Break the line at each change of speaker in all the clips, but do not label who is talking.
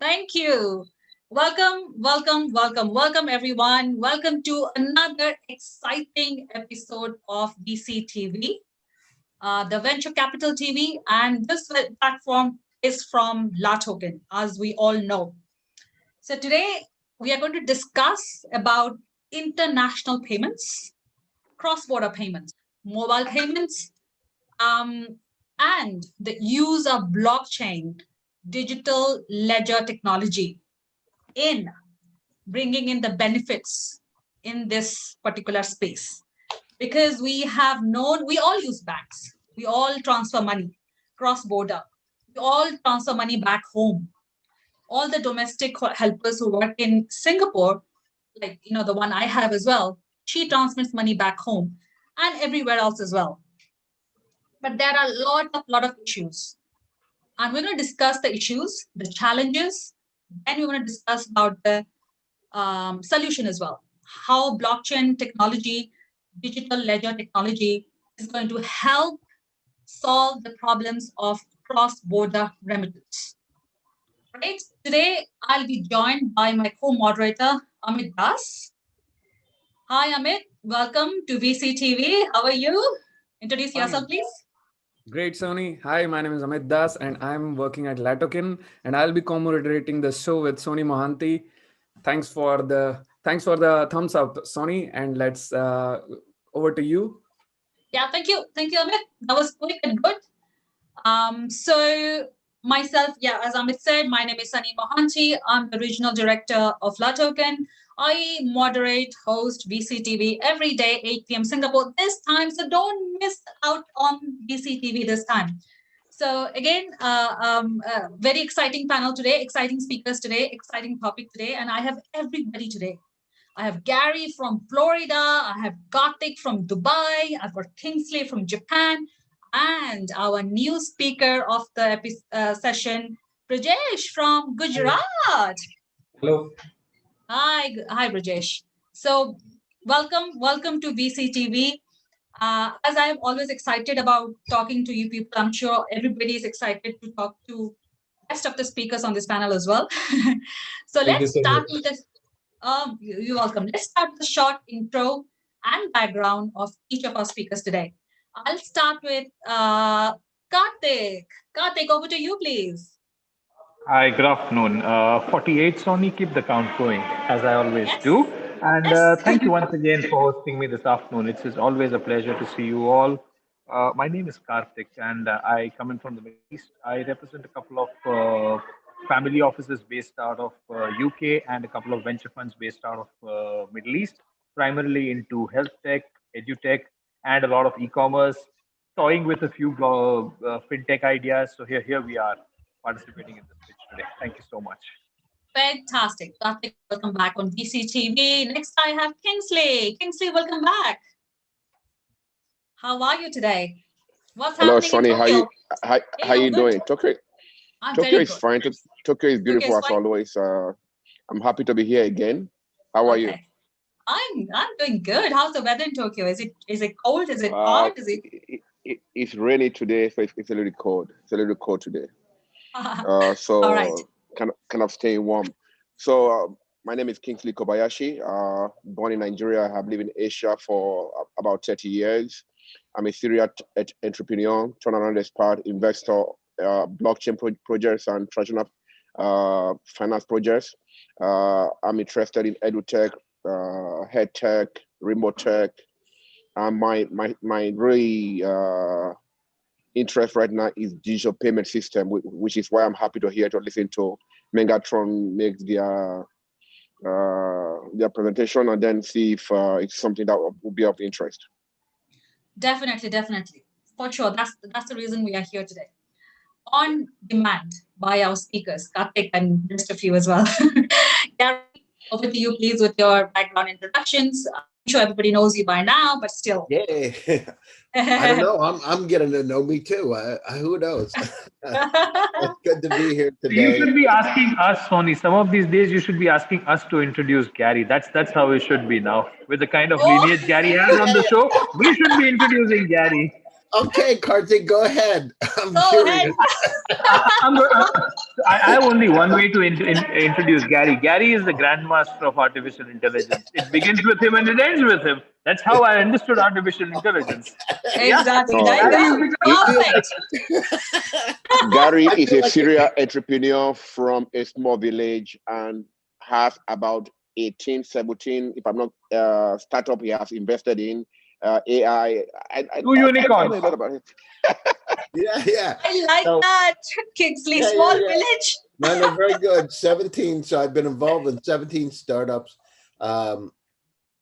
Thank you. Welcome, everyone. Welcome to another exciting episode of VC the Venture Capital TV. And this platform is from La Token, as we all know. So today we are going to discuss about international payments, cross-border payments, mobile payments, and the use of blockchain, digital ledger technology in bringing in the benefits in this particular space. Because we all use banks, we all transfer money cross border, we all transfer money back home. All the domestic helpers who work in Singapore, like the one I have as well, she transmits money back home and everywhere else as well. But there are a lot of issues. And we're going to discuss the issues, the challenges, and we're going to discuss about the solution as well. How blockchain technology, digital ledger technology is going to help solve the problems of cross-border remittance. Right? Today, I'll be joined by my co-moderator, Amit Das. Hi, Amit. Welcome to VCTV. How are you? Introduce yourself, please.
Great, Sonny. Hi, my name is Amit Das, and I'm working at Latokin, and I'll be co-moderating the show with Sonny Mohanty. Thanks for the thumbs up, Sonny, and let's over to you.
Yeah, thank you, Amit. That was quick and good. So myself, as Amit said, my name is Sonny Mohanty. I'm the regional director of Latoken. I moderate, host VCTV every day, 8 p.m. Singapore this time. So don't miss out on VCTV this time. So again, very exciting panel today, exciting speakers today, exciting topic today. And I have everybody today. I have Gary from Florida. I have Karthik from Dubai. I've got Kingsley from Japan. And our new speaker of the session, Brajesh from Gujarat.
Hello.
Hi, Brajesh. So welcome to VCTV. As I'm always excited about talking to you people, I'm sure everybody is excited to talk to the rest of the speakers on this panel as well. So let's start with this. You're welcome. Let's start with a short intro and background of each of our speakers today. I'll start with Karthik. Karthik, over to you, please.
Hi, good afternoon. 48, Sonny, keep the count going, as I always do. And thank you once again for hosting me this afternoon. It's always a pleasure to see you all. My name is Karthik, and I come in from the Middle East. I represent a couple of family offices based out of UK and a couple of venture funds based out of Middle East, primarily into health tech, edutech, and a lot of e-commerce, toying with a few fintech ideas. So here we are participating in this pitch today. Thank you so much.
Fantastic. Karthik, welcome back on VCTV. Next, I have Kingsley. Kingsley, welcome back. How are you today?
What's Hello, Sonny. How you doing? Tokyo is fine. Tokyo is beautiful as always. I'm happy to be here again. How are you?
I'm doing good. How's the weather in Tokyo? Is it cold? Is it hot?
It's rainy today, so it's a little cold. It's a little cold today. So
all right.
kind of staying warm. So my name is Kingsley Kobayashi. Born in Nigeria, I have lived in Asia for about 30 years. I'm a serial entrepreneur, turnaround expert, investor, blockchain projects and traditional finance projects. I'm interested in edutech, head tech, remote tech. My really interest right now is digital payment system, which is why I'm happy to hear to listen to Megatron make their presentation and then see if it's something that will be of interest.
Definitely. For sure. That's the reason we are here today. On demand by our speakers, Karthik and the rest of you as well. Gary, over to you, please, with your background introductions. I'm sure everybody knows you by now, but still.
Yeah. I don't know. I'm getting to know me too. Who knows? It's good to be here today.
You should be asking us, Sonny. Some of these days, you should be asking us to introduce Gary. That's how it should be now. With the kind of lineage Gary has on the show, we should be introducing Gary.
Okay, Karthik, go ahead. I'm
Go
curious.
ahead.
I'm go- I have only one way to introduce Gary. Gary is the grandmaster of artificial intelligence. It begins with him and it ends with him. That's how I understood artificial intelligence. Yeah,
Exactly.
No,
There you
Gary
go.
is the
you,
Perfect.
Gary
I
is
feel
a
like
serial entrepreneur from a small village and has about 18, 17, if I'm not, startup he has invested in, AI.
two
I know
unicorns.
a lot about it.
yeah.
I like
So
that. Kingsley, small
yeah.
village.
No, very good. 17. So I've been involved in 17 startups. Um,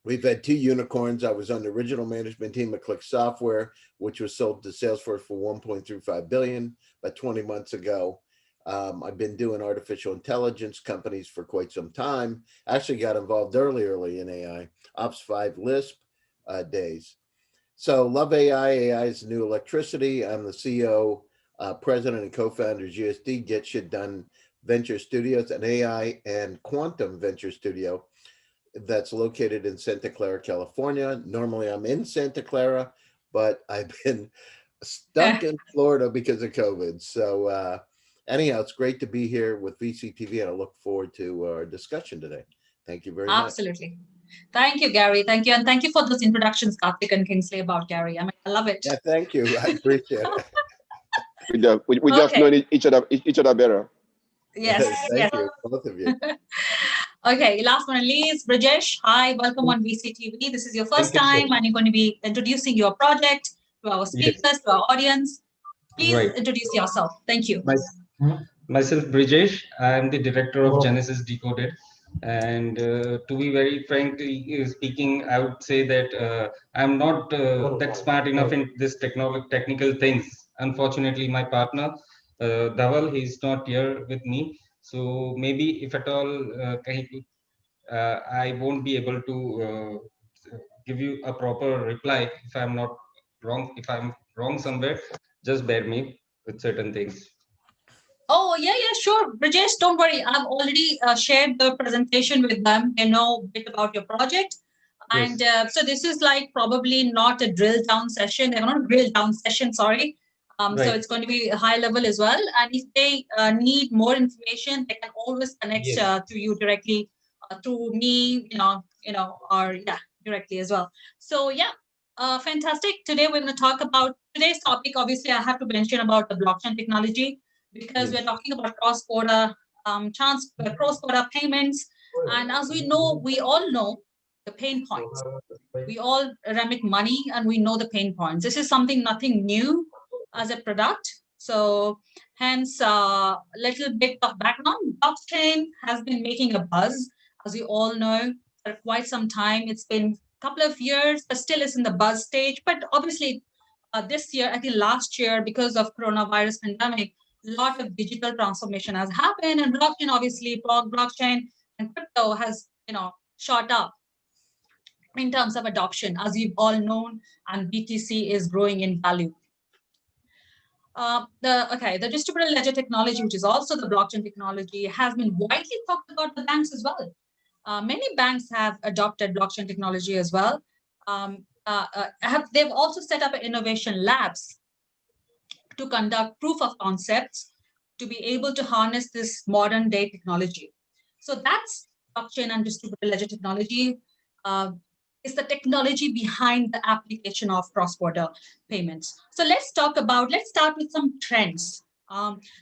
we've had 2 unicorns. I was on the original management team of Click Software, which was sold to Salesforce for 1.35 billion about 20 months ago. I've been doing artificial intelligence companies for quite some time. Actually got involved early in AI, Ops 5 Lisp days. So love AI. AI is the new electricity. I'm the CEO, president and co-founder of GSD, Get Shit Done Venture Studios, an AI and quantum venture studio that's located in Santa Clara, California. Normally I'm in Santa Clara, but I've been stuck in Florida because of COVID. So anyhow, it's great to be here with VCTV and I look forward to our discussion today. Thank you very much.
Absolutely. Thank you, Gary. Thank you. And thank you for those introductions, Karthik and Kingsley, about Gary. I mean, I love it.
Yeah, thank you. I appreciate it.
We just know
Okay.
each other better.
Yes. Yes.
Thank you, both of you.
Okay. Last but not least, Brajesh. Hi. Welcome on VCTV. This is your first
Thank you, sir.
time, and you're going to be introducing your project to our
Yes,
speakers, to our audience. Please
right.
introduce yourself. Thank you.
My, myself, Brijesh. I am the director of Genesis Decoded. And to be very frankly speaking, I would say that I'm not that smart enough in this technical things. Unfortunately, my partner, Dhaval, he's not here with me. So maybe if at all, I won't be able to give you a proper reply if I'm not wrong. If I'm wrong somewhere, just bear me with certain things.
Oh, yeah, sure. Brajesh, don't worry. I've already shared the presentation with them. They know a bit about your project. And
Yes.
so this is like probably not a drill down session. They're not a drill down session, sorry. So
Right.
it's going to be a high level as well. And if they need more information, they can always connect
Yes.
to you directly through me, or directly as well. So yeah, fantastic. Today we're going to talk about today's topic. Obviously, I have to mention about the blockchain technology because we're
Yes.
talking about cross-border cross-border payments. And as we all know the pain points. We all remit money and we know the pain points. This is nothing new as a product. So hence a little bit of background. Blockchain has been making a buzz, as we all know, for quite some time. It's been a couple of years, but still is in the buzz stage. But obviously, this year, I think last year, because of coronavirus pandemic, a lot of digital transformation has happened, and blockchain, obviously, blockchain and crypto has shot up in terms of adoption, as we've all known, and BTC is growing in value. The distributed ledger technology, which is also the blockchain technology, has been widely talked about by banks as well. Many banks have adopted blockchain technology as well. They've also set up innovation labs to conduct proof of concepts to be able to harness this modern day technology. So that's blockchain and distributed ledger technology. Uh, is the technology behind the application of cross-border payments. So let's start with some trends.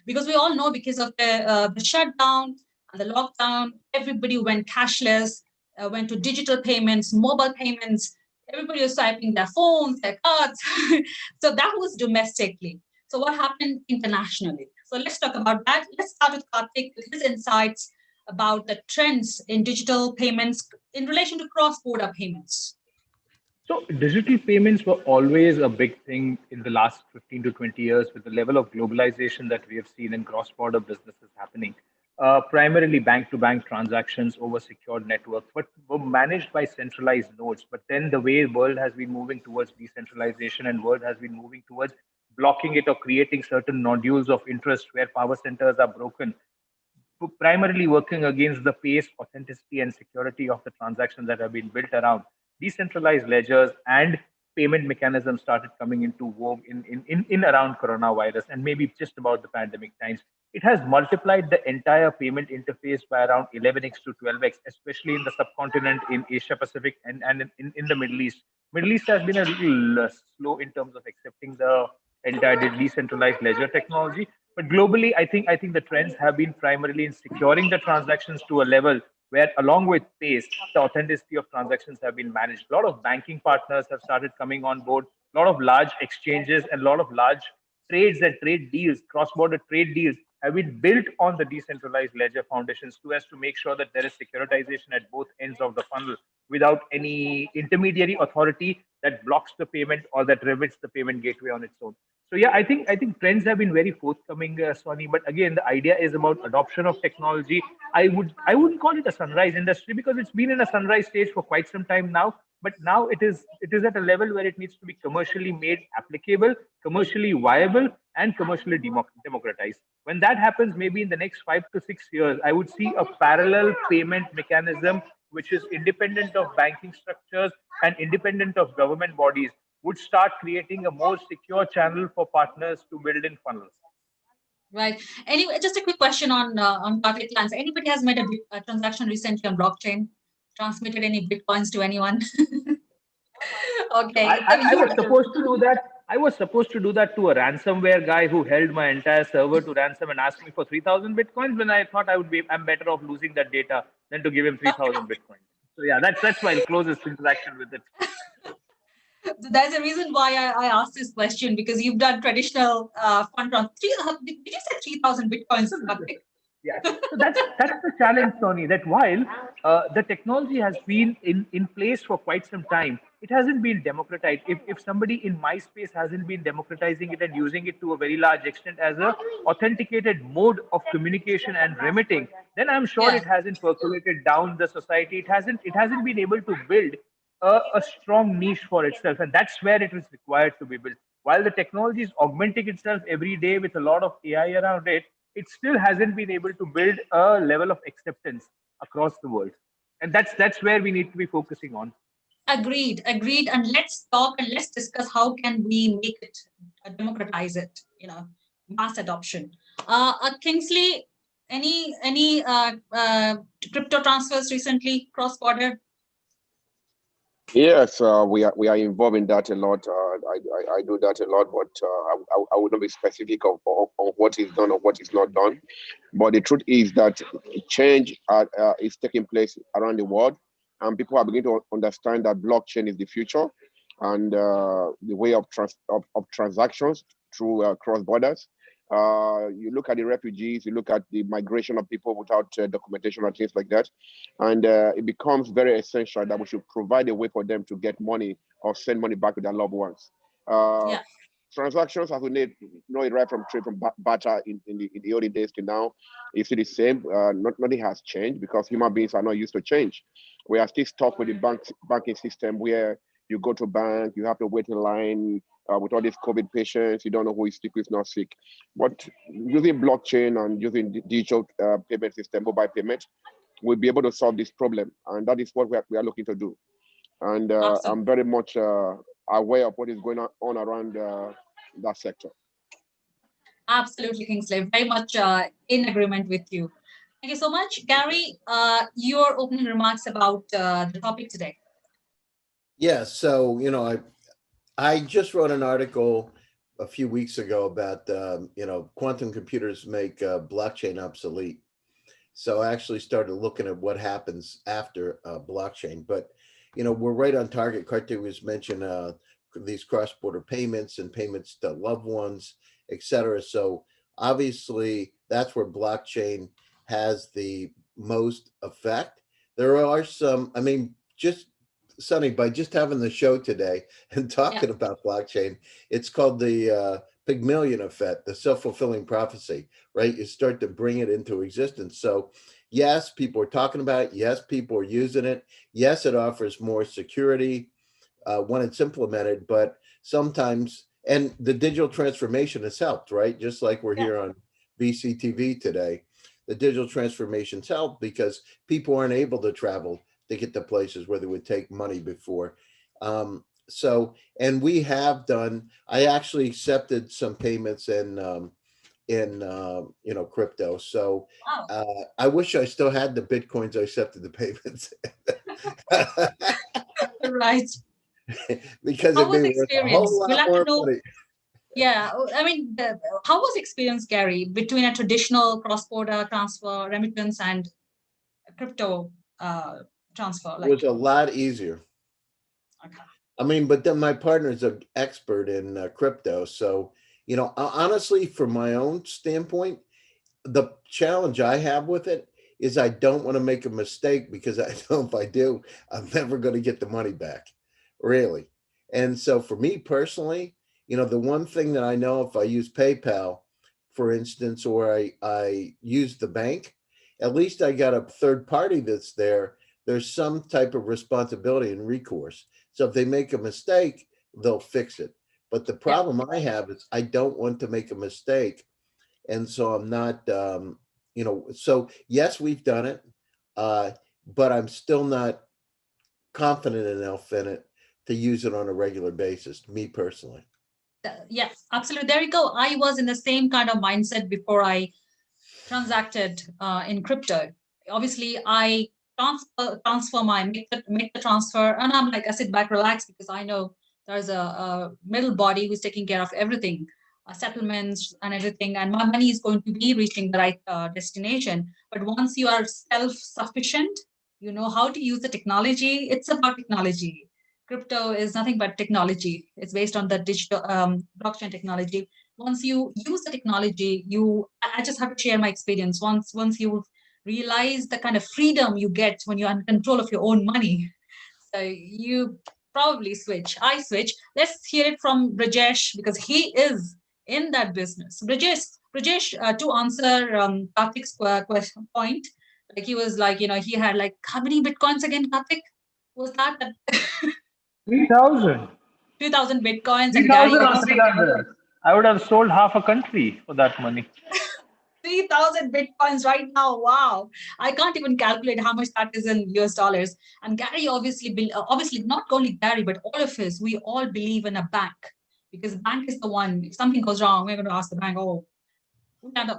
Because we all know because of the shutdown and the lockdown, everybody went cashless, went to digital payments, mobile payments. Everybody was swiping their phones, their cards. So that was domestically. So what happened internationally? So let's talk about that. Let's start with Karthik with his insights about the trends in digital payments in relation to cross-border payments.
So digital payments were always a big thing in the last 15 to 20 years with the level of globalization that we have seen in cross-border businesses happening. Primarily bank-to-bank transactions over secured networks, but were managed by centralized nodes. But then the way world has been moving towards decentralization and world has been moving towards blocking it or creating certain nodules of interest where power centers are broken, primarily working against the pace, authenticity, and security of the transactions that have been built around decentralized ledgers and payment mechanisms started coming into vogue in around coronavirus and maybe just about the pandemic times. It has multiplied the entire payment interface by around 11x to 12x, especially in the subcontinent, in Asia Pacific, and in the Middle East. Middle East has been a little slow in terms of accepting the entire decentralized ledger technology. But globally, I think the trends have been primarily in securing the transactions to a level where, along with pace, the authenticity of transactions have been managed. A lot of banking partners have started coming on board. A lot of large exchanges and a lot of large trades and trade deals, cross-border trade deals, have been built on the decentralized ledger foundations so as to make sure that there is securitization at both ends of the funnel without any intermediary authority that blocks the payment or that remits the payment gateway on its own. So yeah, I think trends have been very forthcoming, Sonny. But again, the idea is about adoption of technology. I wouldn't call it a sunrise industry because it's been in a sunrise stage for quite some time now. But now it is at a level where it needs to be commercially made applicable, commercially viable, and commercially democratized. When that happens, maybe in the next 5 to 6 years, I would see a parallel payment mechanism which is independent of banking structures and independent of government bodies would start creating a more secure channel for partners to build in funnels.
Right. Anyway, just a quick question on target clients. Anybody has made a transaction recently on blockchain? Transmitted any bitcoins to anyone? Okay.
I was supposed to do that. I was supposed to do that to a ransomware guy who held my entire server to ransom and asked me for 3,000 bitcoins. When I thought I'm better off losing that data than to give him 3,000 bitcoins. So yeah, that's my closest interaction with it.
There's a reason why I asked this question, because you've done traditional fund run. Did you say 3,000 bitcoins?
Yeah, so that's the challenge, Tony. That while the technology has been in place for quite some time, it hasn't been democratized. If somebody in my space hasn't been democratizing it and using it to a very large extent as a authenticated mode of communication and remitting, then I'm sure
Yeah.
it hasn't percolated down the society. It hasn't been able to build a strong niche for itself, and that's where it is required to be built. While the technology is augmenting itself every day with a lot of AI around it, it still hasn't been able to build a level of acceptance across the world, and that's where we need to be focusing on.
Agreed, agreed. And let's talk and let's discuss how can we make it, democratize it, mass adoption. Kingsley, any crypto transfers recently cross border?
Yes, we are involved in that a lot. I do that a lot, but I would not be specific on what is done or what is not done. But the truth is that change is taking place around the world, and people are beginning to understand that blockchain is the future, and the way of transactions through cross borders. You look at the refugees, you look at the migration of people without documentation and things like that, and it becomes very essential that we should provide a way for them to get money or send money back to their loved ones. Uh,
Yeah.
Transactions, as we know it right from trade from barter in the olden days to now, it's still the same. Nothing has changed because human beings are not used to change. We are still stuck with the banking system where you go to a bank, you have to wait in line with all these COVID patients. You don't know who is sick, who is not sick. But using blockchain and using the digital payment system, mobile payment, we'll be able to solve this problem. And that is what we are looking to do. And
Awesome.
I'm very much aware of what is going on around that sector.
Absolutely, Kingsley. Very much in agreement with you. Thank you so much. Gary, your opening remarks about the topic today.
Yeah, so I just wrote an article a few weeks ago about quantum computers make blockchain obsolete. So I actually started looking at what happens after blockchain. But we're right on target. Kartik was mentioned these cross-border payments and payments to loved ones, et cetera. So obviously that's where blockchain has the most effect. There are some, just Sonny, by just having the show today and talking about blockchain, it's called the Pygmalion effect, the self-fulfilling prophecy, right? You start to bring it into existence. So yes, people are talking about it. Yes, people are using it. Yes, it offers more security when it's implemented, but sometimes, and the digital transformation has helped, right? Just like we're here on VCTV today, the digital transformation's helped because people aren't able to travel to get to places where they would take money before. So, and we have done, I actually accepted some payments in crypto. So
Wow.
I wish I still had the Bitcoins I accepted the payments
Right.
because
How
it'd
was
be
the
worth a whole
experience? We'll
lot
have to
more
know.
money.
Yeah, I mean, how was the experience, Gary, between a traditional cross-border transfer, remittance, and a crypto transfer?
It was a lot easier.
Okay.
I mean, but then my partner's an expert in crypto. So, honestly, from my own standpoint, the challenge I have with it is I don't want to make a mistake because I know if I do, I'm never going to get the money back, really. And so for me personally, the one thing that I know, if I use PayPal, for instance, or I use the bank, at least I got a third party that's there. There's some type of responsibility and recourse. So if they make a mistake, they'll fix it. But the
Yeah.
problem I have is I don't want to make a mistake, and so I'm not, so yes, we've done it, but I'm still not confident enough in it to use it on a regular basis, me personally.
Yes, absolutely. There you go. I was in the same kind of mindset before I transacted in crypto. Obviously, I transfer make the transfer, and I'm like, I sit back, relax, because I know there's a middle body who's taking care of everything, settlements and everything, and my money is going to be reaching the right destination. But once you are self-sufficient, you know how to use the technology. It's about technology. Crypto is nothing but technology. It's based on the digital blockchain technology. Once you use the technology, I just have to share my experience. Once you realize the kind of freedom you get when you're in control of your own money, so you probably switch. I switch. Let's hear it from Brajesh, because he is in that business. Brajesh, to answer Karthik's question point, like he was like, he had like how many bitcoins again, Karthik? Was that
3,000.
2,000 bitcoins? And Gary
3,000 or
obviously
300. I would have sold half a country for that money.
3,000 bitcoins right now. Wow. I can't even calculate how much that is in US dollars. And Gary obviously not only Gary, but all of us, we all believe in a bank, because bank is the one, if something goes wrong, we're going to ask the bank, oh,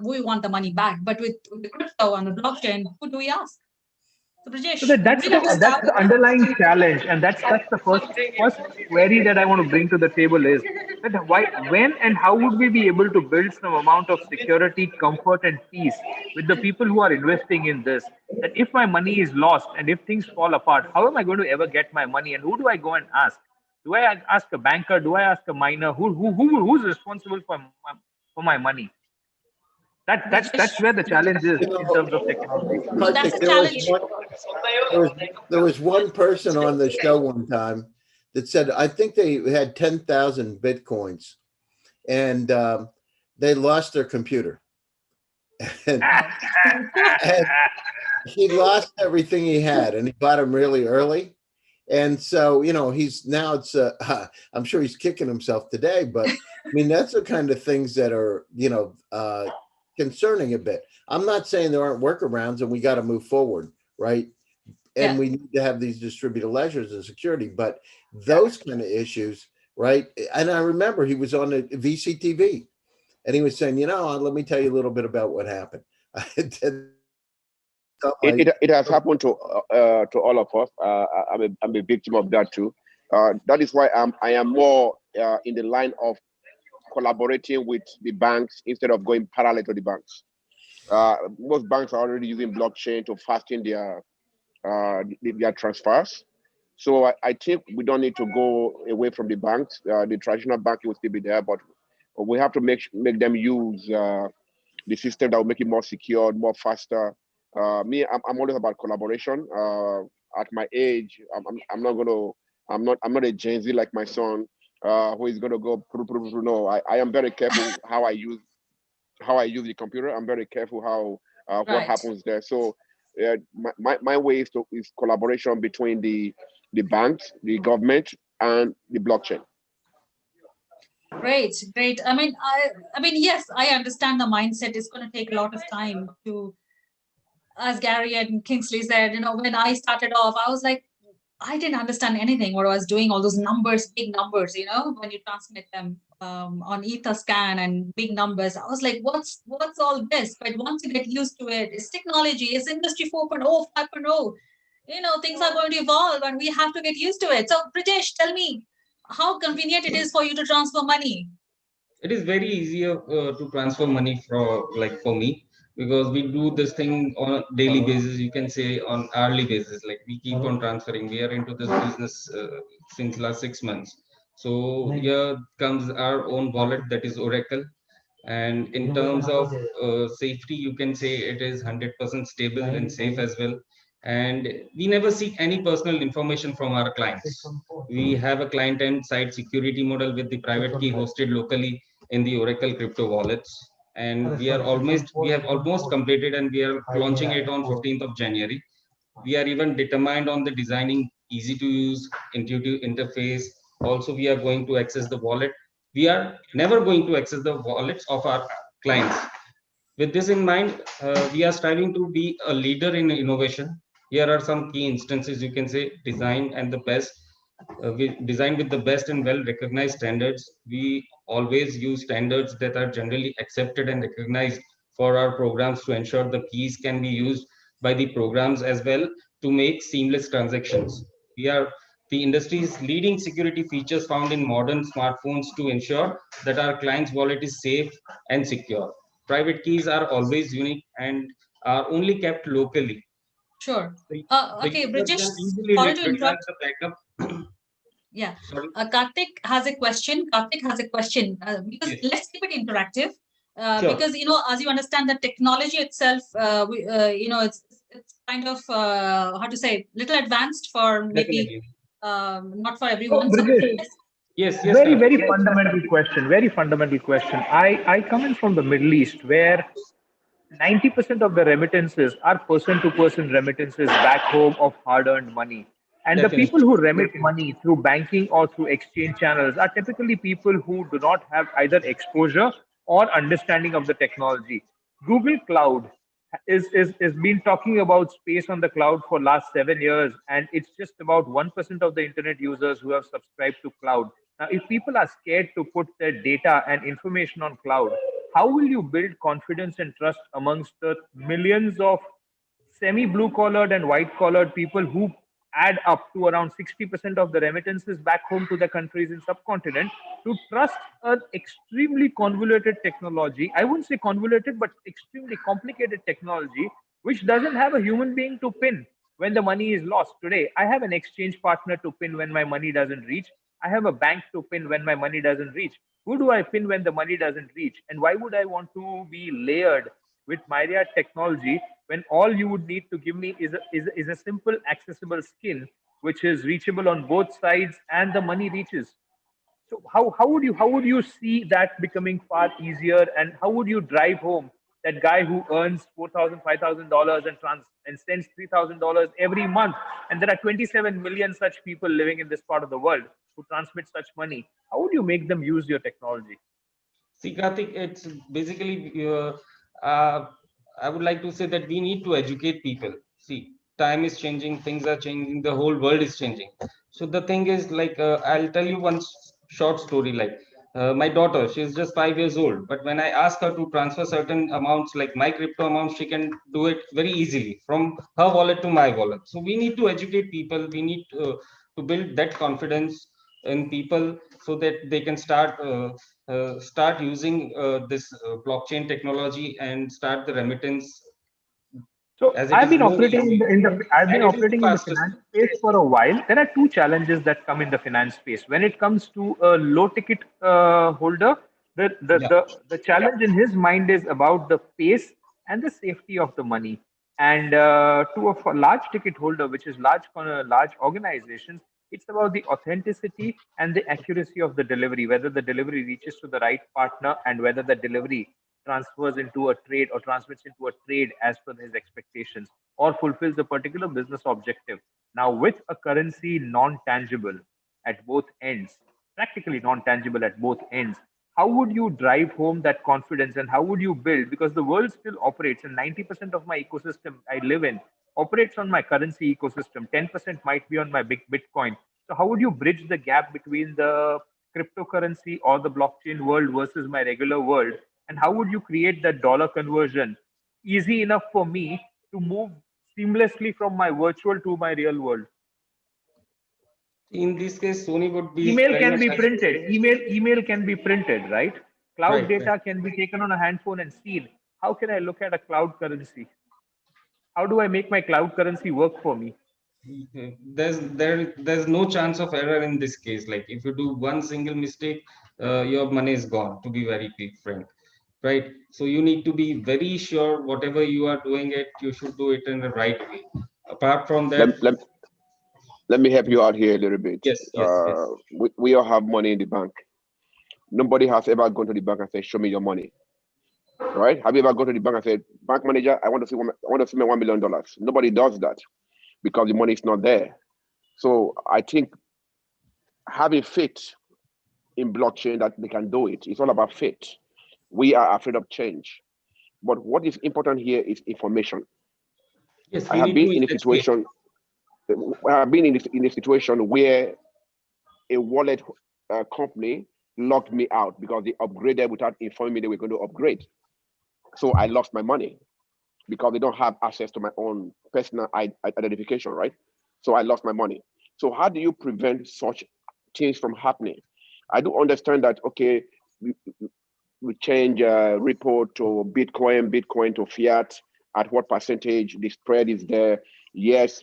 we want the money back. But with the crypto and the blockchain, who do we ask? So
So
Brajesh,
that's
we'll have to
that's
start.
the underlying challenge, and that's the first query that I want to bring to the table is that why, when, and how would we be able to build some amount of security, comfort, and peace with the people who are investing in this? That if my money is lost and if things fall apart, how am I going to ever get my money? And who do I go and ask? Do I ask a banker? Do I ask a miner? Who's responsible for my money? That's
Brajesh,
where the challenge is
You
in
know,
terms of technology.
that's
Karthik,
a challenge.
there was one person on the show one time that said I think they had 10,000 bitcoins, and they lost their computer, and, and he lost everything he had, and he bought them really early. And so, he's now I'm sure he's kicking himself today, but I mean, that's the kind of things that are, concerning a bit. I'm not saying there aren't workarounds and we got to move forward, right? And
Yeah.
we need to have these distributed ledgers and security, but those kind of issues, right? And I remember he was on the VCTV and he was saying, let me tell you a little bit about what happened.
It has happened to all of us. I'm a victim of that too. That is why I am more in the line of collaborating with the banks instead of going parallel to the banks. Most banks are already using blockchain to fasten their transfers. So I think we don't need to go away from the banks. The traditional banking will still be there, but we have to make them use the system that will make it more secure, more faster. I'm always about collaboration. At my age, I'm not gonna I'm not a Gen Z like my son, who is gonna go. No, I am very careful how I use the computer. I'm very careful how what
Right.
happens there. So my way is collaboration between the banks, the government, and the blockchain.
Great, great. I mean, yes, I understand the mindset is going to take a lot of time to, as Gary and Kingsley said, when I started off, I was like, I didn't understand anything what I was doing, all those numbers, big numbers, when you transmit them on Etherscan and big numbers. I was like, what's all this? But once you get used to it, it's technology, it's industry 4.0, 5.0. Things are going to evolve and we have to get used to it. So, British, tell me how convenient it is for you to transfer money.
It is very easier to transfer money for me, because we do this thing on a daily basis, you can say on hourly basis. Like, we keep on transferring. We are into this business since last 6 months. So here comes our own wallet, that is Oracle. And in terms of safety, you can say it is 100% stable and safe as well. And we never seek any personal information from our clients. We have a client end side security model with the private key hosted locally in the Oracle crypto wallets. And we have almost completed, and we are launching it on 15th of January. We are even determined on the designing easy to use, intuitive interface. Also, we are going to access the wallet. We are never going to access the wallets of our clients. With this in mind, we are striving to be a leader in innovation. Here are some key instances, you can say: design and the best. We design with the best and well recognized standards. We always use standards that are generally accepted and recognized for our programs, to ensure the keys can be used by the programs as well, to make seamless transactions. We are the industry's leading security features found in modern smartphones, to ensure that our client's wallet is safe and secure. Private keys are always unique and are only kept locally.
Sure.
The, the
Okay,
user
British,
can easily
sorry to
retrieve
interrupt.
the backup.
Yeah.
Sorry.
Karthik has a question. Because
Yes.
let's keep it interactive.
Sure.
Because, as you understand, the technology itself, it's kind of, how to say, little advanced for maybe
Definitely.
not for
So,
everyone. So
Brijesh,
let's,
Yes,
very,
Karthik.
very fundamental question. Very fundamental question. I come in from the Middle East, where 90% of the remittances are person to person remittances back home of hard earned money. And the people
Definitely.
who remit money through banking or through exchange channels are typically people who do not have either exposure or understanding of the technology. Google Cloud is been talking about space on the cloud for last 7 years, and it's just about 1% of the internet users who have subscribed to cloud. Now, if people are scared to put their data and information on cloud, how will you build confidence and trust amongst the millions of semi blue collared and white collared people who add up to around 60% of the remittances back home to their countries in subcontinent, to trust an extremely convoluted technology? I wouldn't say convoluted, but extremely complicated technology, which doesn't have a human being to pin when the money is lost. Today, I have an exchange partner to pin when my money doesn't reach. I have a bank to pin when my money doesn't reach. Who do I pin when the money doesn't reach? And why would I want to be layered with myriad technology when all you would need to give me is a simple accessible skin which is reachable on both sides and the money reaches? So how would you see that becoming far easier, and how would you drive home that guy who earns $4,000, $5,000 and sends $3,000 every month, and there are 27 million such people living in this part of the world who transmit such money? How would you make them use your technology?
See, Karthik, it's basically, uh, I would like to say that we need to educate people. See, time is changing, things are changing, the whole world is changing. So the thing is, like, I'll tell you one short story. Like, my daughter, she's just 5 years old, but when I ask her to transfer certain amounts, like my crypto amounts, she can do it very easily from her wallet to my wallet. So we need to educate people. We need to build that confidence in people, so that they can start using this blockchain technology and start the remittance,
So
as it
I've
is
been
more
operating
easy
I've been
and it is the
operating in the
fastest.
finance space for a while. There are two challenges that come in the finance space when it comes to a low ticket holder.
Yeah.
The challenge in his mind is about the pace and the safety of the money. And to a large ticket holder, which is large organizations, it's about the authenticity and the accuracy of the delivery, whether the delivery reaches to the right partner and whether the delivery transfers into a trade or transmits into a trade as per his expectations or fulfills a particular business objective. Now, with a currency non tangible at both ends, practically non tangible at both ends, how would you drive home that confidence, and how would you build? Because the world still operates, and 90% of my ecosystem I live in operates on my currency ecosystem. 10% might be on my big Bitcoin. So how would you bridge the gap between the cryptocurrency or the blockchain world versus my regular world? And how would you create that dollar conversion easy enough for me to move seamlessly from my virtual to my real world?
In this case, Sony would be
Email
very
can
much
be printed. Email can be printed, right? Cloud
right, right.
data can be taken on a handphone and seen. How can I look at a cloud currency? How do I make my cloud currency work for me?
There's no chance of error in this case. Like if you do one single mistake, your money is gone. To be very frank, right? So you need to be very sure whatever you are doing it, you should do it in the right way. Apart from that,
Let, let, let me help you out here a little bit.
yes, yes, yes,
We all have money in the bank. Nobody has ever gone to the bank and said, "Show me your money." Right? Have you ever gone to the bank and said, "Bank manager, I want to see my $1 million." Nobody does that because the money is not there. So I think having faith in blockchain that they can do it. It's all about faith. We are afraid of change. But what is important here is information.
yes.
I
We
have
need
been
to
in a
educate.
situation. I have been in a situation where a wallet company locked me out because they upgraded without informing me they were going to upgrade. So I lost my money because they don't have access to my own personal identification, right? So I lost my money. So how do you prevent such things from happening? I do understand that, okay, we, we change repo to Bitcoin to fiat, at what percentage the spread is there. Yes,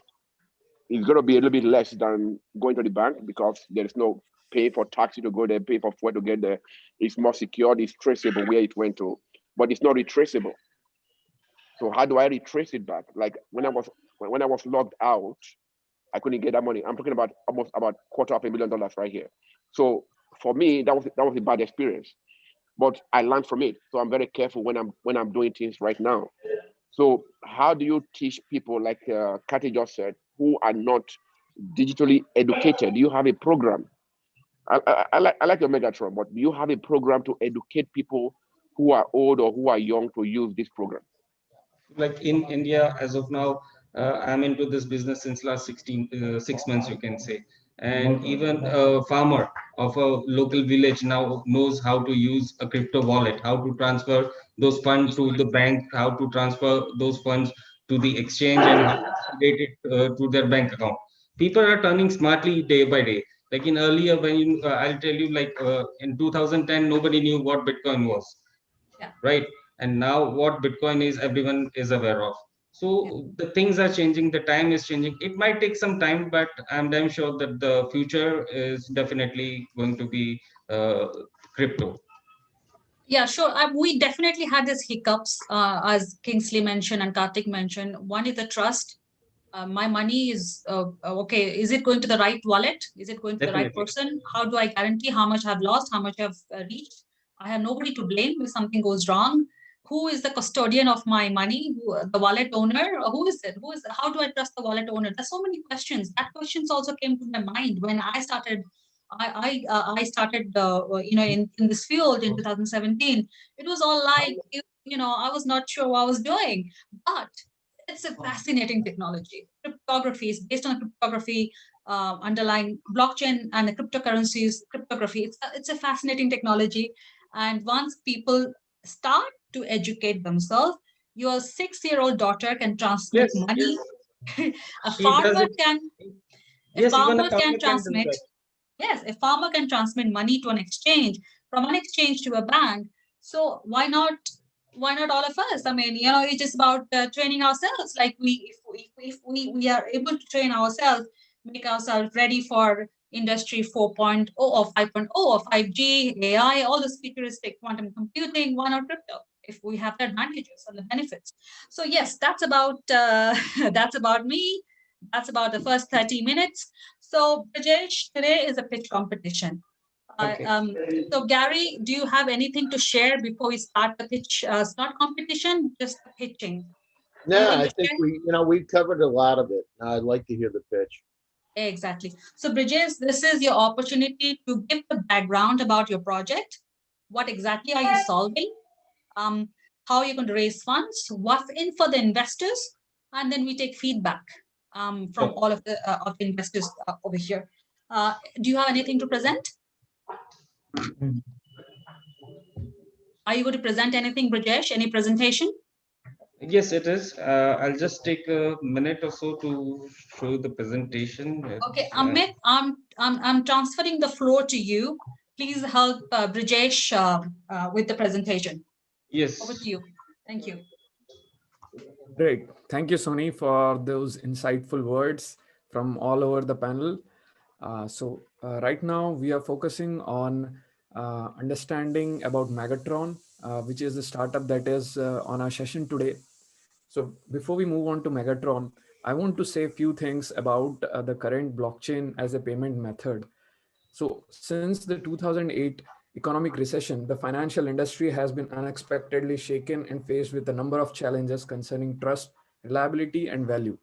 it's going to be a little bit less than going to the bank because there is no pay for taxi to go there, pay for fuel to get there. It's more secured, it's traceable where it went to, but it's not retraceable. So how do I retrace it back? Like when I was logged out, I couldn't get that money. I'm talking about almost about $250,000 right here. So for me, that was a bad experience. But I learned from it. So I'm very careful when I'm doing things right now. So how do you teach people like Kathy just said, who are not digitally educated? Do you have a program? I like your Megatron, but do you have a program to educate people who are old or who are young to use this program?
Like in India, as of now, I'm into this business since last 6 months, you can say. And even a farmer of a local village now knows how to use a crypto wallet, how to transfer those funds to the bank, how to transfer those funds to the exchange, and how to activate it to their bank account. People are turning smartly day by day. Like in earlier, when I'll tell you, like in 2010, nobody knew what Bitcoin was,
Yeah.
right? And now what Bitcoin is, everyone is aware of.
Yeah.
So the things are changing, the time is changing. It might take some time, but I'm damn sure that the future is definitely going to be crypto.
Yeah, sure. We definitely had these hiccups, as Kingsley mentioned and Karthik mentioned. One is the trust. My money is okay. Is it going to the right wallet? Is it going to the right
Definitely.
person? How do I guarantee how much I've lost, how much I've reached? I have nobody to blame if something goes wrong. Who is the custodian of my money? The wallet owner? Who is it? Who is? How do I trust the wallet owner? There's so many questions. That questions also came to my mind when I started. I started in this field in 2017. It was all like I was not sure what I was doing, but it's a fascinating technology. Cryptography is based on cryptography, underlying blockchain and the cryptocurrencies, cryptography. It's a fascinating technology. And once people start to educate themselves, your 6-year-old daughter can transmit
Yes,
money.
yes.
a
She does
farmer
it.
can a
Yes, even a
farmer can
farmer can do
transmit
that.
Yes, a farmer can transmit money to an exchange, from an exchange to a bank. So why not all of us? I mean, it's just about training ourselves. Like if we are able to train ourselves, make ourselves ready for industry 4.0 or 5.0 or 5G, AI, all this futuristic quantum computing, why not crypto? If we have the advantages and the benefits. So yes, that's about that's about me. That's about the first 30 minutes. So, Brajesh, today is a pitch competition.
Okay.
So, Gary, do you have anything to share before we start the pitch? It's not competition, just the pitching.
No,
Anything
I
to
think
share?
we covered a lot of it. I'd like to hear the pitch.
Exactly. So, Brajesh, this is your opportunity to give the background about your project. What exactly are you solving? How are you going to raise funds? What's in for the investors? and then we take feedback from all of the investors over here. Do you have anything to present? Are you going to present anything, Brajesh? Any presentation?
Yes, it is. I'll just take a minute or so to show the presentation.
Okay, Amit, I'm transferring the floor to you. Please help Brajesh with the presentation.
Yes.
Over to you. Thank you.
Great. Thank you, Sony, for those insightful words from all over the panel. Right now we are focusing on understanding about Megatron, which is the startup that is on our session today. So before we move on to Megatron, I want to say a few things about the current blockchain as a payment method. So since the 2008 economic recession, the financial industry has been unexpectedly shaken and faced with a number of challenges concerning trust, reliability, and value.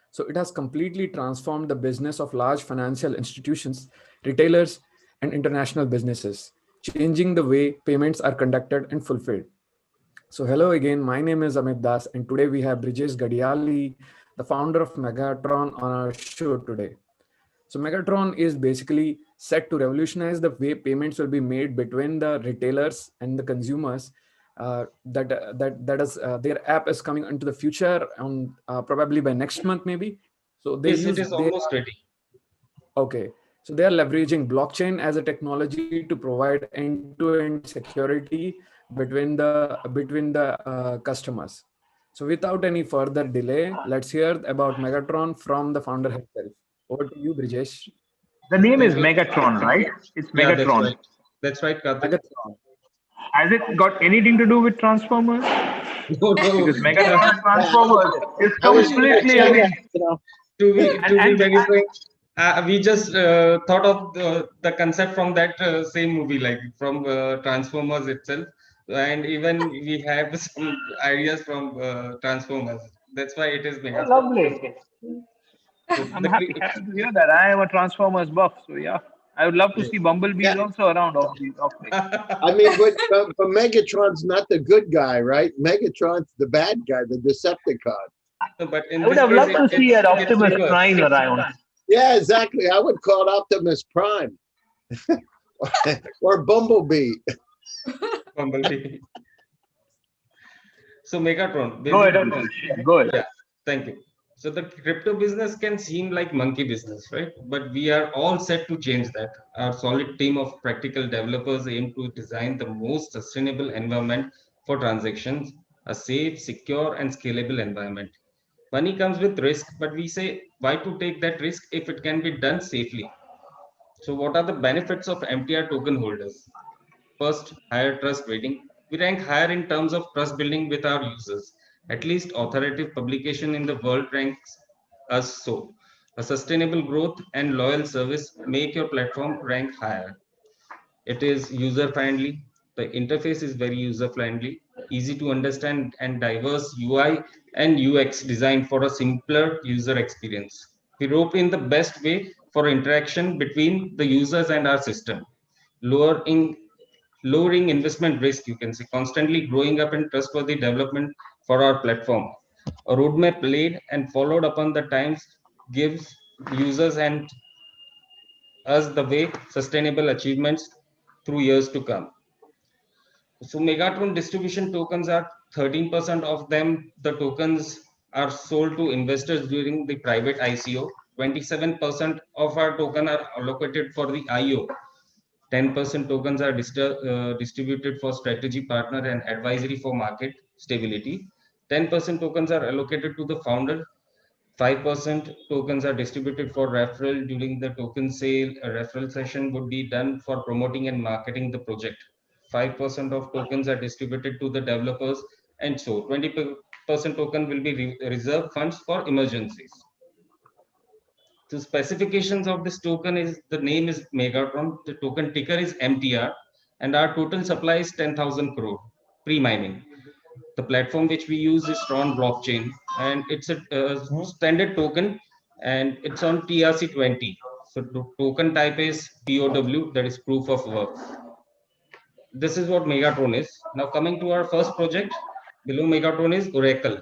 So it has completely transformed the business of large financial institutions, retailers, and international businesses, changing the way payments are conducted and fulfilled. So hello again, my name is Amit Das, and today we have Brijesh Gadiali, the founder of Megatron, on our show today. So Megatron is basically set to revolutionize the way payments will be made between the retailers and the consumers. Their app is coming into the future on probably by next month maybe. So
Yes, it is almost ready.
okay. So they are leveraging blockchain as a technology to provide end-to-end security between the customers. So without any further delay, let's hear about Megatron from the founder himself. Over to you, Brijesh.
The name is
Thank you.
Megatron, right? It's
Yeah, that's
Megatron.
right. That's right, Karthik.
Megatron.
Has it got anything to do with Transformers?
No, no.
Because Megatron and Transformers is
I was
completely
expecting
against.
that, you know.
To be
And
very frank, we just thought of the concept from that same movie, like from Transformers itself, and even we have some ideas from Transformers. That's why it is
oh,
Megatron.
lovely.
So
I'm happy to hear that. I am a Transformers buff, so yeah. I would love to see Bumblebees
Yeah,
also around off these off things.
I mean, but Megatron's not the good guy, right? Megatron's the bad guy, the Decepticon.
But in
I would
this
have
case,
loved to see an
it's
Optimus
reverse.
Prime around.
Yeah, exactly. I would call it Optimus Prime or Bumblebee.
Bumblebee. So Megatron,
Go ahead,
basically,
Optimus. Go ahead.
yeah, thank you. So the crypto business can seem like monkey business, right? But we are all set to change that. Our solid team of practical developers aim to design the most sustainable environment for transactions, a safe, secure, and scalable environment. Money comes with risk, but we say why to take that risk if it can be done safely? So what are the benefits of MTR token holders? First, higher trust rating. We rank higher in terms of trust building with our users. At least authoritative publication in the world ranks us so. A sustainable growth and loyal service make your platform rank higher. It is user friendly. The interface is very user friendly, easy to understand, and diverse UI and UX designed for a simpler user experience. We rope in the best way for interaction between the users and our system, lowering lowering investment risk, you can say, constantly growing up in trustworthy development for our platform. A roadmap laid and followed upon the times gives users and us the way sustainable achievements through years to come. So Megatron distribution tokens are 13% of them. The tokens are sold to investors during the private ICO. 27% of our token are allocated for the IO. 10% tokens are distributed for strategy partner and advisory for market stability. 10% tokens are allocated to the founder. 5% tokens are distributed for referral during the token sale. A referral session would be done for promoting and marketing the project. 5% of tokens are distributed to the developers, and so 20% token will be reserved funds for emergencies. The specifications of this token is the name is Megatron, the token ticker is MTR, and our total supply is 10,000 crore pre-mining. The platform which we use is Tron blockchain, and it's a standard token, and it's on TRC20. So the token type is POW, that is proof of work. This is what Megatron is. Now coming to our first project, below Megatron is Oracle.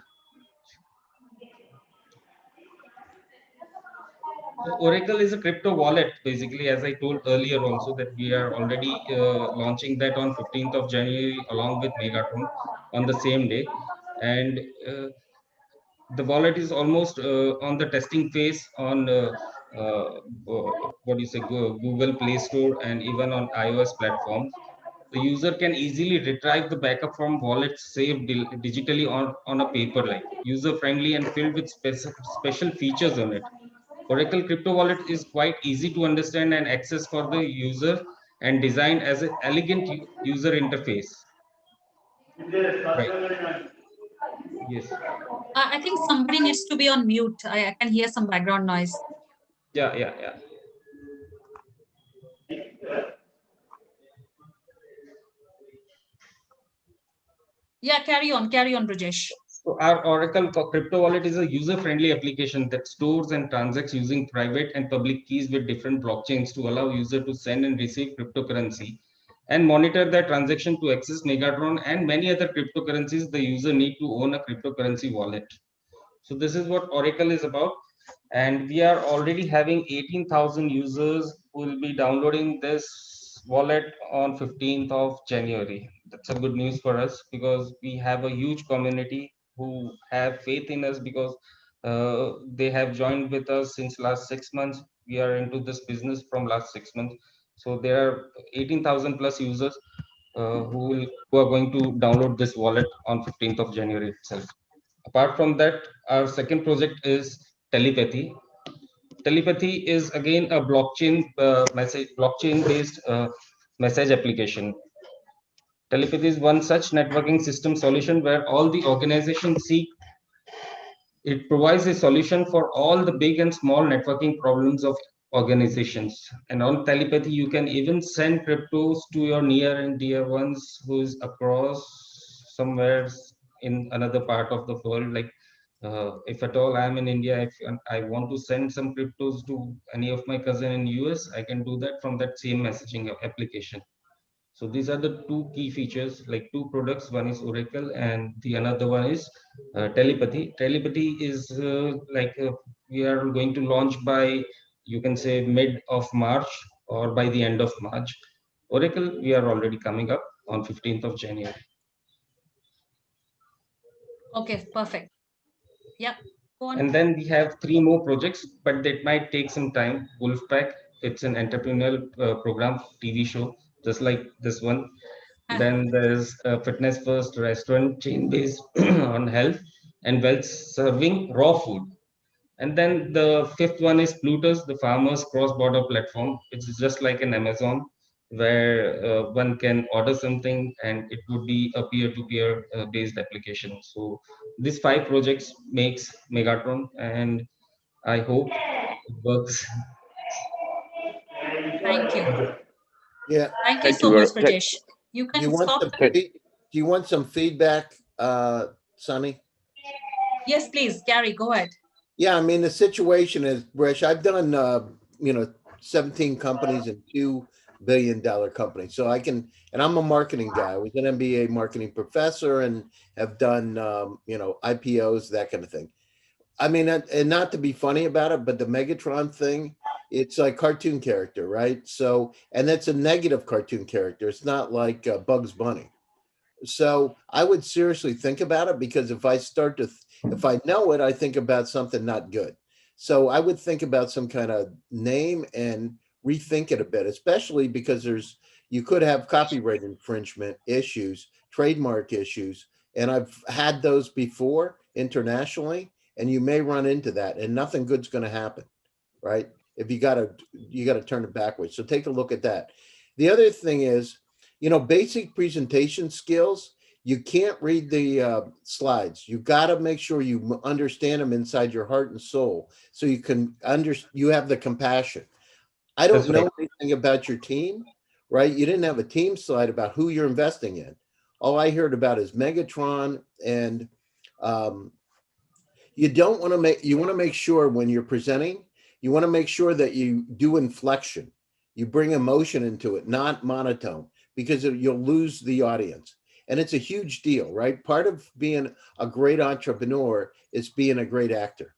Oracle is a crypto wallet, basically, as I told earlier also that we are already launching that on 15th of January along with Megatron on the same day. And the wallet is almost on the testing phase on what do you say, Google Play Store and even on iOS platforms. The user can easily retrieve the backup from wallets saved digitally on a paper, like user friendly and filled with special features on it. Oracle Crypto Wallet is quite easy to understand and access for the user and designed as an elegant user interface. Right. Yes.
I think somebody needs to be on mute. I can hear some background noise.
Yeah, yeah, yeah.
Yeah, carry on, Brajesh.
So our Oracle Crypto Wallet is a user-friendly application that stores and transacts using private and public keys with different blockchains to allow user to send and receive cryptocurrency and monitor their transaction to access Megatron and many other cryptocurrencies. The user need to own a cryptocurrency wallet. So this is what Oracle is about. And we are already having 18,000 users who will be downloading this wallet on 15th of January. That's a good news for us because we have a huge community who have faith in us because they have joined with us since last 6 months. We are into this business from last 6 months. So there are 18,000 plus users who are going to download this wallet on 15th of January itself. Apart from that, our second project is telepathy. Telepathy is again a blockchain based message application. Telepathy is one such networking system solution where all the organizations seek. It provides a solution for all the big and small networking problems of organizations. And on telepathy, you can even send cryptos to your near and dear ones who is across somewhere in another part of the world. Like if at all I'm in India, if I want to send some cryptos to any of my cousin in US, I can do that from that same messaging application. So these are the two key features, like two products. One is Oracle, and the another one is telepathy. Telepathy is we are going to launch by, you can say, mid of March or by the end of March. Oracle, we are already coming up on 15th of January.
Okay, perfect. Yeah, go on.
And then we have three more projects, but that might take some time. Wolfpack, it's an entrepreneurial program TV show, just like this one. Then there's a fitness first restaurant chain based on health and wealth serving raw food. And then the fifth one is Plutus, the farmers cross border platform. It's just like an Amazon where one can order something and it would be a peer-to-peer based application. So these five projects makes Megatron, and I hope it works.
Thank you.
Yeah.
Thank you
Thank
so
you
much,
very
Brajesh. You
Do you
can
want
stop.
some
thank,
do you want some feedback, Sonny?
Yes, please, Gary, go ahead.
Yeah, I mean the situation is, Brish, I've done 17 companies and $2 billion companies. So I can, and I'm a marketing guy. I was an MBA marketing professor and have done IPOs, that kind of thing. I mean, and not to be funny about it, but the Megatron thing, it's like cartoon character, right? So, and that's a negative cartoon character. It's not like Bugs Bunny. So I would seriously think about it because if I start to, if I know it, I think about something not good. So I would think about some kind of name and rethink it a bit, especially because you could have copyright infringement issues, trademark issues. And I've had those before internationally, and you may run into that and nothing good's going to happen, right? If you got to turn it backwards. So take a look at that. The other thing is, basic presentation skills, you can't read the slides. You got to make sure you understand them inside your heart and soul so you can you have the compassion. I don't
That's right.
know anything about your team, right? You didn't have a team slide about who you're investing in. All I heard about is Megatron, and you want to make sure when you're presenting, you want to make sure that you do inflection. You bring emotion into it, not monotone, because you'll lose the audience. And it's a huge deal, right? Part of being a great entrepreneur is being a great actor,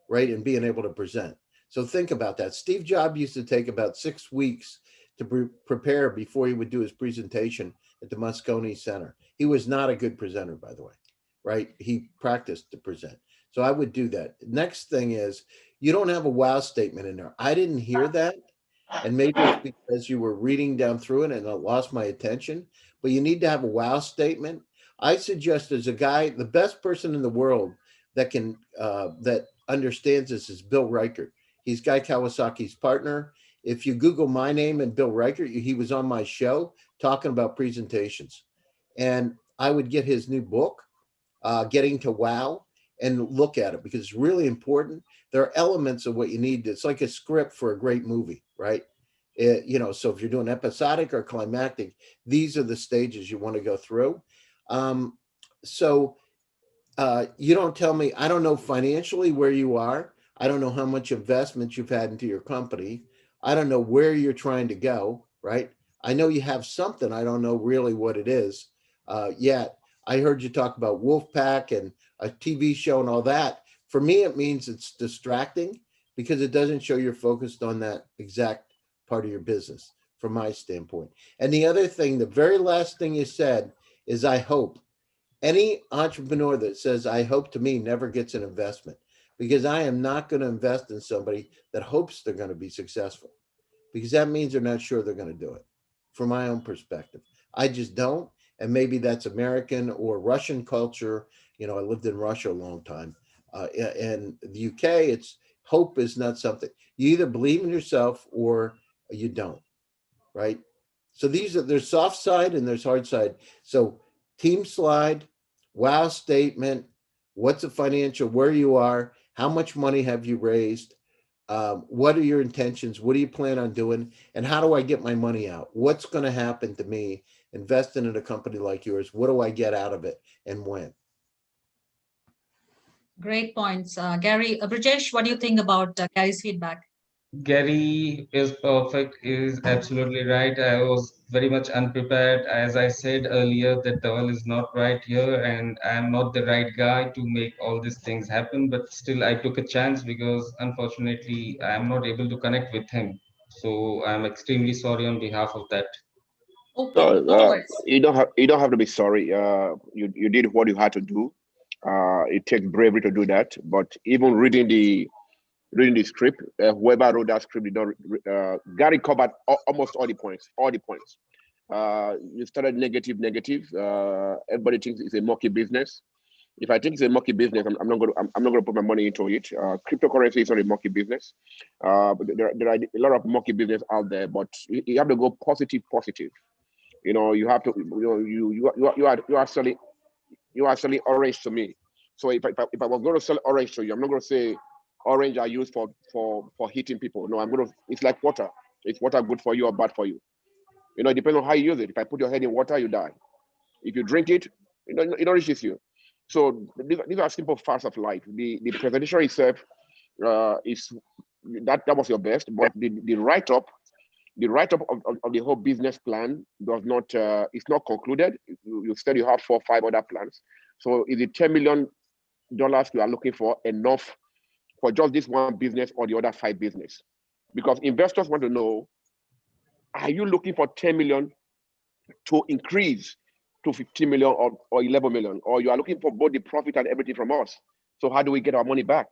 right? And being able to present. So think about that. Steve Jobs used to take about 6 weeks to prepare before he would do his presentation at the Moscone Center. He was not a good presenter, by the way, right? He practiced to present. So I would do that. Next thing is, you don't have a wow statement in there. I didn't hear that. And maybe it's because you were reading down through it and it lost my attention, but you need to have a wow statement. I suggest, as a guy, the best person in the world that can, that understands this is Bill Reichert. He's Guy Kawasaki's partner. If you Google my name and Bill Reichert, he was on my show talking about presentations. And I would get his new book, Getting to Wow, and look at it because it's really important. There are elements of what you need. It's like a script for a great movie, right? So if you're doing episodic or climactic, these are the stages you want to go through. So you don't tell me, I don't know financially where you are. I don't know how much investment you've had into your company. I don't know where you're trying to go, right? I know you have something. I don't know really what it is yet. I heard you talk about Wolfpack and a TV show and all that. For me, it means it's distracting because it doesn't show you're focused on that exact part of your business from my standpoint. And the other thing, the very last thing you said is, I hope. Any entrepreneur that says, I hope, to me, never gets an investment, because I am not going to invest in somebody that hopes they're going to be successful, because that means they're not sure they're going to do it. From my own perspective, I just don't. And maybe that's American or Russian culture. I lived in Russia a long time. And the UK, it's hope is not something. You either believe in yourself or you don't, right? So there's soft side and there's hard side. So team slide, wow statement, what's the financial, where you are, how much money have you raised, what are your intentions, what do you plan on doing, and how do I get my money out? What's going to happen to me investing in a company like yours? What do I get out of it and when?
Great points. Gary, Brijesh, what do you think about Gary's feedback?
Gary is perfect, is absolutely right. I was very much unprepared. As I said earlier, that the oil is not right here, and I'm not the right guy to make all these things happen. But still, I took a chance because unfortunately, I'm not able to connect with him. So I'm extremely sorry on behalf of that.
Okay,
No,
no worries.
you don't have to be sorry. You did what you had to do. It takes bravery to do that. But even reading the script, whoever wrote that script did not. Gary covered almost all the points. All the points. You started negative. Everybody thinks it's a monkey business. If I think it's a monkey business, I'm not going to. I'm not going to put my money into it. Cryptocurrency is not a monkey business. But there are a lot of monkey business out there. But you have to go positive. You have to. You are selling orange to me. So if I was going to sell orange to you, I'm not going to say orange are used for hitting people. No, I'm going to. It's like water. It's water good for you or bad for you. It depends on how you use it. If I put your head in water, you die. If you drink it, it nourishes you. So these are simple facts of life. The presentation itself is that was your best, but the write-up of the whole business plan does not it's not concluded. You said you have 4 or 5 other plans. So is it $10 million you are looking for enough for just this one business or the other 5 business? Because investors want to know, are you looking for 10 million to increase to 15 million or 11 million, or you are looking for both the profit and everything from us? So how do we get our money back?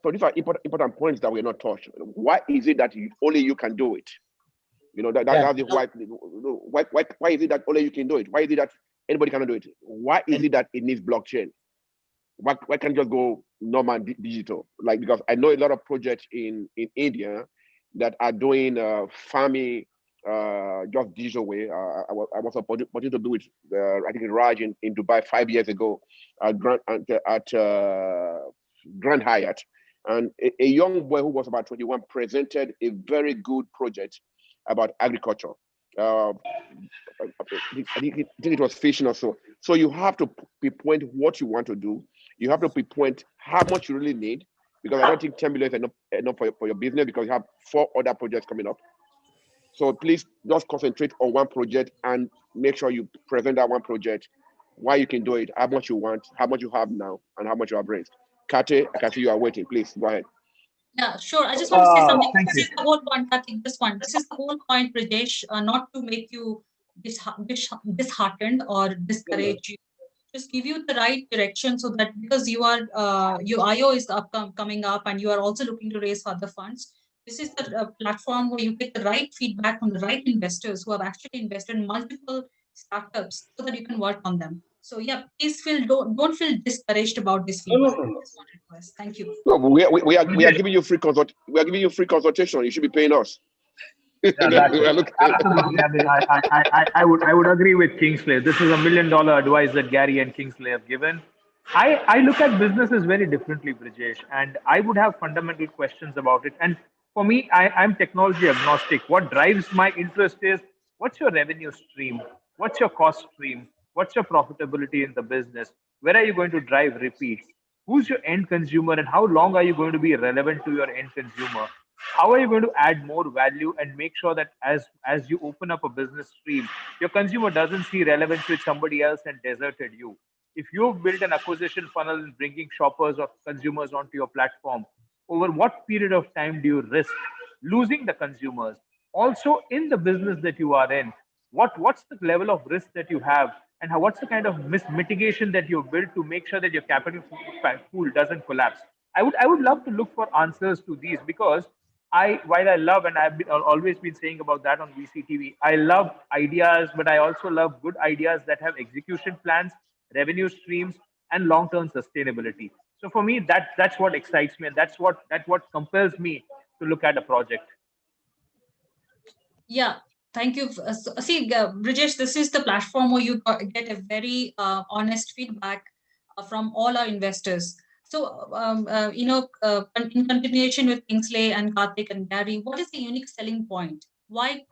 So these are important points that we're not touched. Why is it that only you can do it? That's the why is it that only you can do it? Why is it that anybody cannot do it? Why is it that it needs blockchain? Why can't you just go normal digital? Like, because I know a lot of projects in India that are doing farming just digital way. I was opportunity to do it. I think in Raj in Dubai 5 years ago at Grand Hyatt, and a young boy who was about 21 presented a very good project about agriculture. I think it was fishing or so. So you have to pinpoint what you want to do. You have to pinpoint how much you really need, because I don't think 10 million is enough for your business, because you have 4 other projects coming up. So please just concentrate on one project and make sure you present that one project, why you can do it, how much you want, how much you have now, and how much you have raised. Kate, I can see you are waiting. Please go ahead.
Yeah, sure. I just want to say something.
Thank
This
you.
is the whole point. I think this one. This is the whole point, Pradesh. Not to make you disheartened or discourage you. Just give you the right direction so that because you are your IO is coming up and you are also looking to raise further funds. This is the platform where you get the right feedback from the right investors who have actually invested in multiple startups so that you can work on them. So yeah, please don't feel discouraged about this
No, no,
feedback.
no, no.
Just want to request. Thank you.
No, but we are
Brijesh,
giving you we are giving you free consultation. You should be paying us. We
yeah, that's it.
are looking-
Absolutely. I mean, I would agree with Kingsley. This is $1 million advice that Gary and Kingsley have given. I look at businesses very differently, Brijesh, and I would have fundamental questions about it. And for me, I'm technology agnostic. What drives my interest is what's your revenue stream? What's your cost stream? What's your profitability in the business? Where are you going to drive repeats? Who's your end consumer and how long are you going to be relevant to your end consumer? How are you going to add more value and make sure that as you open up a business stream, your consumer doesn't see relevance with somebody else and deserted you? If you've built an acquisition funnel and bringing shoppers or consumers onto your platform, over what period of time do you risk losing the consumers? Also, in the business that you are in, what's the level of risk that you have, and what's the kind of mitigation that you've built to make sure that your capital pool doesn't collapse? I would love to look for answers to these because while I love and always been saying about that on VCTV, I love ideas, but I also love good ideas that have execution plans, revenue streams, and long-term sustainability. So for me, that's what excites me, and that's what compels me to look at a project.
Yeah, thank you. See, Brijesh, this is the platform where you get a very honest feedback from all our investors. So, in continuation with Kingsley and Karthik and Gary, what is the unique selling point? Why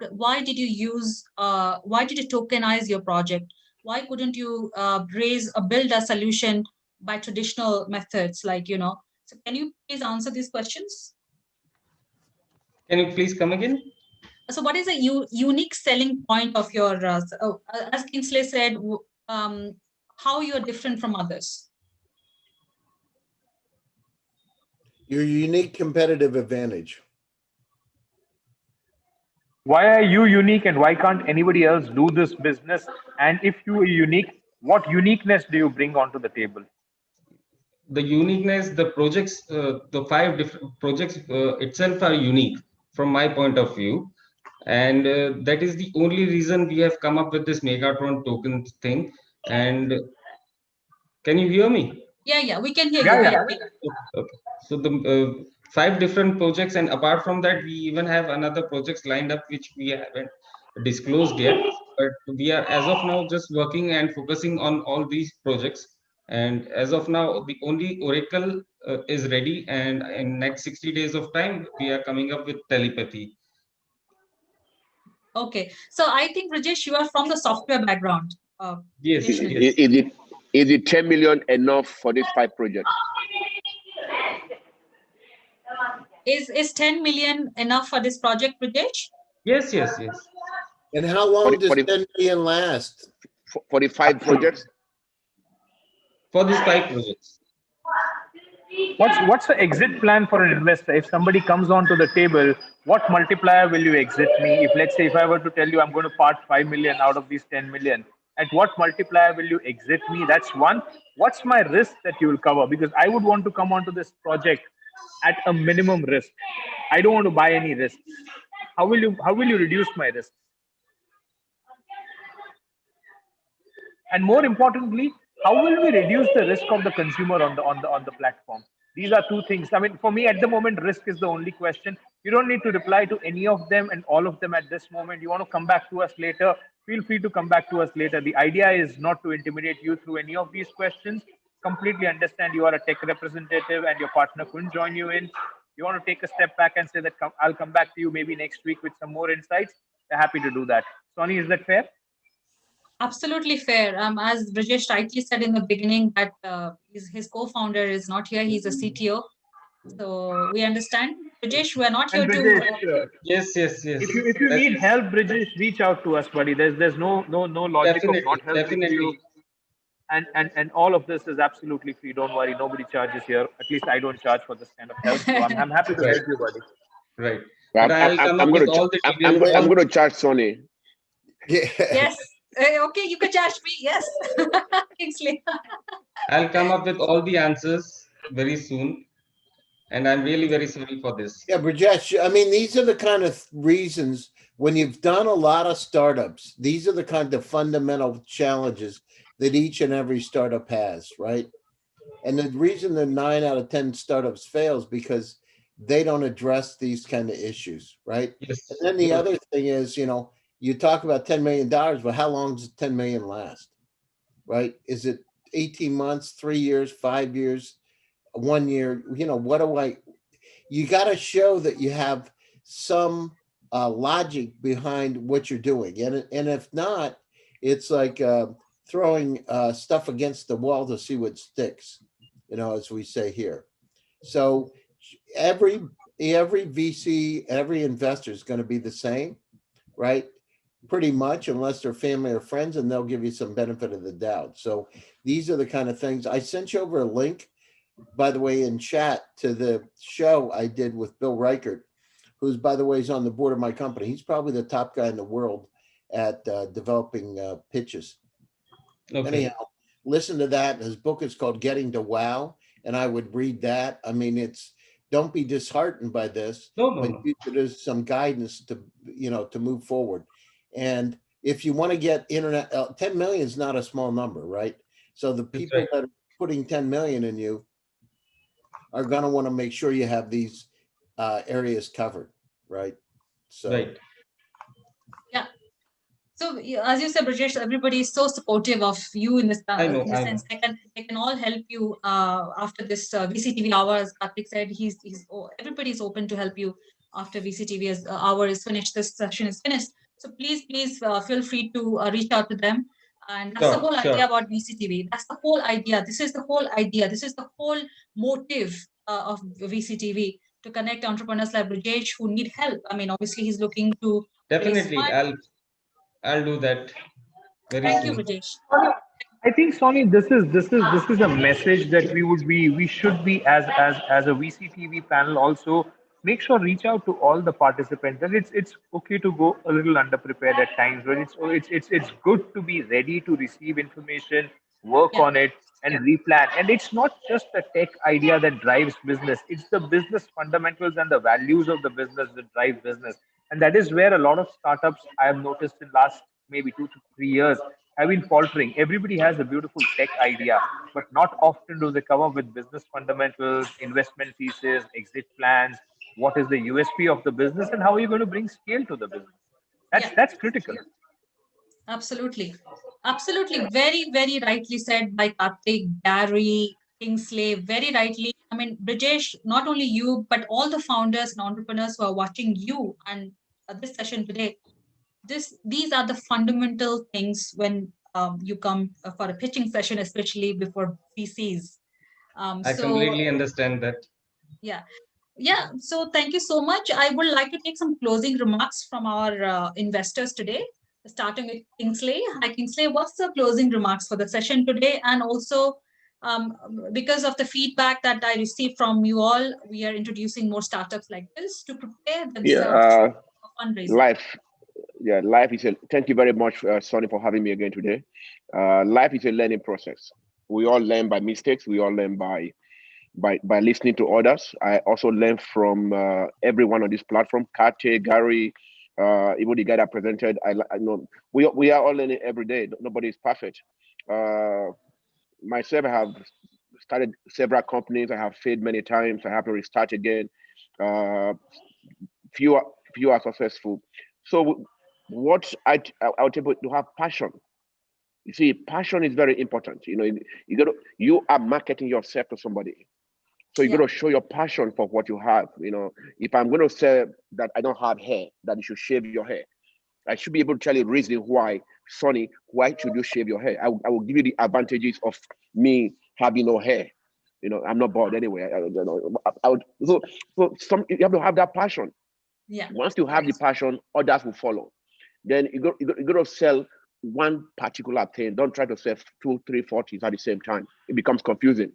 did you use? Why did you tokenize your project? Why couldn't you build a solution by traditional methods, like you know? So, can you please answer these questions?
Can you please come again?
So what is the unique selling point of your as Kingsley said, how you're different from others?
Your unique competitive advantage.
Why are you unique and why can't anybody else do this business? And if you are unique, what uniqueness do you bring onto the table?
The uniqueness, the projects, the 5 different projects itself are unique from my point of view. And that is the only reason we have come up with this Megatron token thing. And can you hear me?
Yeah, we can hear you
Yeah,
very
yeah.
clear.
Okay. So the 5 different projects, and apart from that, we even have another projects lined up which we haven't disclosed yet. But we are as of now just working and focusing on all these projects. And as of now, the only Oracle is ready, and in next 60 days of time, we are coming up with telepathy.
Okay, so I think Rajesh, you are from the software background.
Yes,
Initially.
yes.
Is it 10 million enough for these 5 projects?
Is 10 million enough for this project, Rajesh?
Yes, yes, yes.
And how
For
long
the,
does
for the,
10 million last?
for the 5 projects?
For these 5 projects.
What's the exit plan for an investor? If somebody comes onto the table, what multiplier will you exit me? If let's say if I were to tell you I'm going to part 5 million out of these 10 million, at what multiplier will you exit me? That's one. What's my risk that you will cover? Because I would want to come onto this project at a minimum risk. I don't want to buy any risks. How will you reduce my risk? And more importantly, how will we reduce the risk of the consumer on the platform? These are two things. I mean, for me at the moment, risk is the only question. You don't need to reply to any of them and all of them at this moment. You want to come back to us later, feel free to come back to us later. The idea is not to intimidate you through any of these questions. Completely understand you are a tech representative and your partner couldn't join you in. You want to take a step back and say that I'll come back to you maybe next week with some more insights. We're happy to do that. Sonny, is that fair?
Absolutely fair. As Rajesh rightly said in the beginning, that his co-founder is not here. He's a CTO. So we understand. Rajesh, we're not
And
here to.
Brijesh,
Yes, yes, yes.
if you
That,
need help, Bridges, reach out to us, buddy. There's no logic of
definitely,
not helping you.
definitely.
and all of this is absolutely free. Don't worry, nobody charges here. At least I don't charge for this kind of help. So I'm happy to
Right,
help you, buddy.
right. But
I'm,
I'll come up
I'm
with
going
all the
to
details,
I'm
all
going to charge Sonny.
Yeah.
Yes. Okay, you can charge me. Yes. Kingsley.
I'll come up with all the answers very soon. And I'm really very sorry for this.
Yeah, Brajesh, I mean, these are the kind of reasons when you've done a lot of startups, these are the kind of fundamental challenges that each and every startup has, right? And the reason that 9 out of 10 startups fails because they don't address these kind of issues, right?
Yes.
And then the other thing is, you talk about $10 million, but how long does 10 million last, right? Is it 18 months, 3 years, 5 years, 1 year? You got to show that you have some logic behind what you're doing. And if not, it's like throwing stuff against the wall to see what sticks, as we say here. So every VC, every investor is going to be the same, right? Pretty much, unless they're family or friends, and they'll give you some benefit of the doubt. So these are the kind of things. I sent you over a link, by the way, in chat to the show I did with Bill Reichert, who's, by the way, is on the board of my company. He's probably the top guy in the world at developing pitches.
Okay.
Anyhow, listen to that. His book is called Getting to Wow, and I would read that. I mean, don't be disheartened by this,
No.
but there's some guidance to move forward. And if you want to get internet, 10 million is not a small number, right? So the people
right.
that are putting 10 million in you are going to want to make sure you have these areas covered, right? So,
Right.
Yeah. So as you said, Brajesh, everybody is so supportive of you in this
I know.
sense. They can all help you after this VCTV hour. As Karthik said, everybody's open to help you after VCTV hour is finished. This session is finished. So please feel free to reach out to them. And that's the whole idea about VCTV. That's the whole idea. This is the whole idea. This is the whole motive of VCTV, to connect entrepreneurs like Brajesh who need help. I mean, obviously he's looking to raise
Definitely.
funds.
I'll do that very
Thank you,
soon.
Brajesh.
I think, Sonny, this is a message that we should be, as a VCTV panel, also make sure reach out to all the participants. That it's okay to go a little underprepared at times, but it's good to be ready to receive information, work
Yeah.
on it, and replan. And it's not just the tech idea that drives business; it's the business fundamentals and the values of the business that drive business. And that is where a lot of startups I have noticed in last maybe 2 to 3 years have been faltering. Everybody has a beautiful tech idea, but not often do they come up with business fundamentals, investment thesis, exit plans. What is the USP of the business, and how are you going to bring scale to the business? That's critical.
Absolutely. Absolutely. Very, very rightly said by Karthik, Gary, Kingsley. Very rightly. I mean, Brajesh, not only you, but all the founders and entrepreneurs who are watching you and this session today. These are the fundamental things when you come for a pitching session, especially before VCs.
I completely understand that.
Yeah. So thank you so much. I would like to take some closing remarks from our investors today, starting with Kingsley. Hi, Kingsley. What's the closing remarks for the session today? And also, because of the feedback that I received from you all, we are introducing more startups like this to prepare themselves for fundraising.
Life. Yeah, life is a. Thank you very much, Sonny, for having me again today. Life is a learning process. We all learn by mistakes. We all learn by listening to others. I also learn from everyone on this platform. Kate, Gary, even the guy that presented. I know we are all learning every day. Nobody is perfect. Myself, I have started several companies. I have failed many times. I have to restart again. Uh, few are successful. So what I would tell to have passion. You see, passion is very important. You are marketing yourself to somebody. So you got to show your passion for what you have. If I'm going to say that I don't have hair, that you should shave your hair, I should be able to tell you the reason why, Sonny, why should you shave your hair? I will give you the advantages of me having no hair. I'm not bald anyway. So you have to have that passion.
Yeah.
Once you have the passion, others will follow. Then you got to sell one particular thing. Don't try to sell 2, 3, 4 things at the same time. It becomes confusing.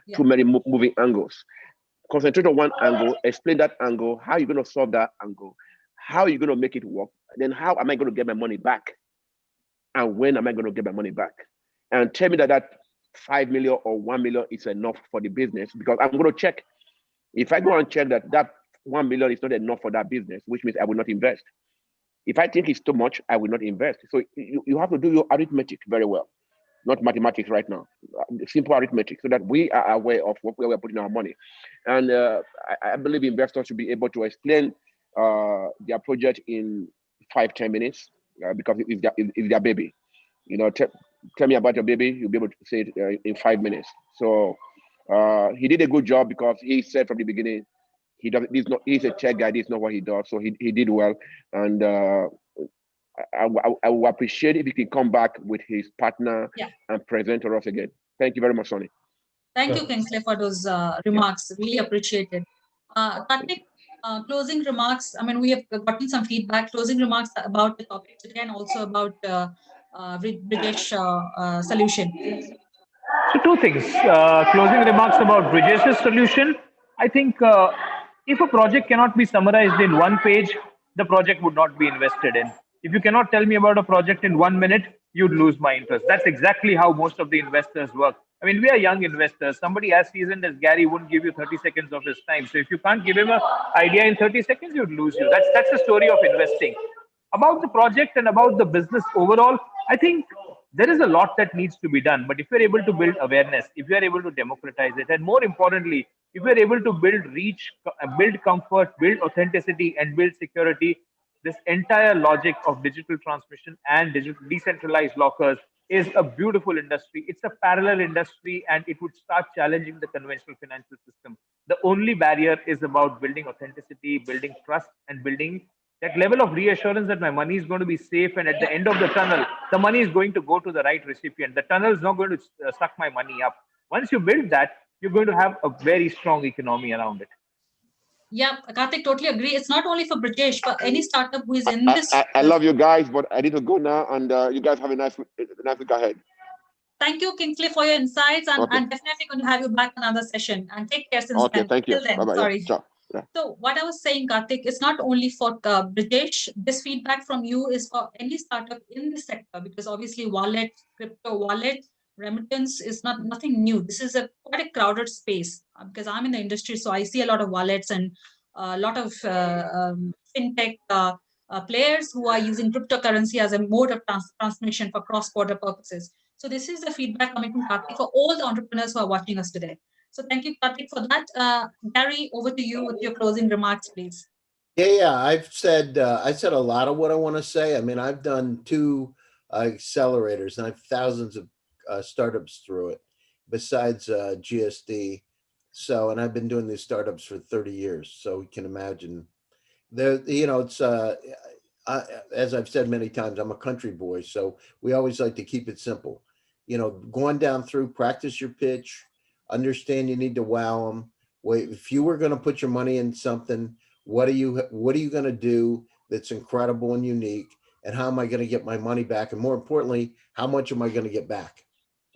Yeah.
Too many moving angles. Concentrate on one angle, explain that angle, how you're going to solve that angle, how you're going to make it work, then how am I going to get my money back? And when am I going to get my money back? And tell me that that 5 million or 1 million is enough for the business, because I'm going to check. If I go and check that that 1 million is not enough for that business, which means I will not invest. If I think it's too much, I will not invest. So you have to do your arithmetic very well, not mathematics right now, simple arithmetic, so that we are aware of where we're putting our money. And I believe investors should be able to explain their project in 5-10 minutes, because it's their baby. You know, tell me about your baby, you'll be able to say it in 5 minutes. So he did a good job, because he said from the beginning, he's a tech guy, this is not what he does. So he did well. And I will appreciate if he can come back with his partner and present to us again. Thank you very much, Sonny.
Thank you, Kingsley, for those remarks. Really appreciated. Karthik, closing remarks. I mean, we have gotten some feedback. Closing remarks about the topic today, and also about British solution.
So two things. Closing remarks about Bridges' solution. I think if a project cannot be summarized in one page, the project would not be invested in. If you cannot tell me about a project in 1 minute, you'd lose my interest. That's exactly how most of the investors work. I mean, we are young investors. Somebody as seasoned as Gary wouldn't give you 30 seconds of his time. So if you can't give him an idea in 30 seconds, you'd lose you. That's the story of investing. About the project and about the business overall, I think there is a lot that needs to be done. But if you're able to build awareness, if you're able to democratize it, and more importantly, if you're able to build reach, build comfort, build authenticity, and build security, this entire logic of digital transmission and digital decentralized lockers is a beautiful industry. It's a parallel industry, and it would start challenging the conventional financial system. The only barrier is about building authenticity, building trust, and building that level of reassurance that my money is going to be safe, and at the end of the tunnel the money is going to go to the right recipient. The tunnel is not going to suck my money up. Once you build that, you're going to have a very strong economy around it.
Yeah, Karthik, totally agree. It's not only for British, but any startup who is in this.
I love you guys, but I need to go now, and you guys have a nice week ahead.
Thank you, Kingsley, for your insights, and
Okay.
I'm definitely going to have you back another session. And take care since
Okay,
then.
thank you.
Till then,
Bye-bye.
sorry.
Yeah. Yeah.
So what I was saying, Karthik, it's not only for British. This feedback from you is for any startup in this sector, because obviously wallet, crypto wallet, remittance is nothing new. This is quite a crowded space, because I'm in the industry, so I see a lot of wallets and a lot of fintech players who are using cryptocurrency as a mode of transmission for cross-border purposes. So this is the feedback coming from Karthik for all the entrepreneurs who are watching us today. So thank you, Karthik, for that. Gary, over to you with your closing remarks, please.
Yeah. I said a lot of what I want to say. I mean, I've done 2 accelerators, and I've thousands of startups through it, besides GSD. So, and I've been doing these startups for 30 years. So you can imagine it's as I've said many times, I'm a country boy, so we always like to keep it simple. Going down through, practice your pitch, understand you need to wow them. Wait, if you were going to put your money in something, what are you going to do that's incredible and unique? And how am I going to get my money back? And more importantly, how much am I going to get back?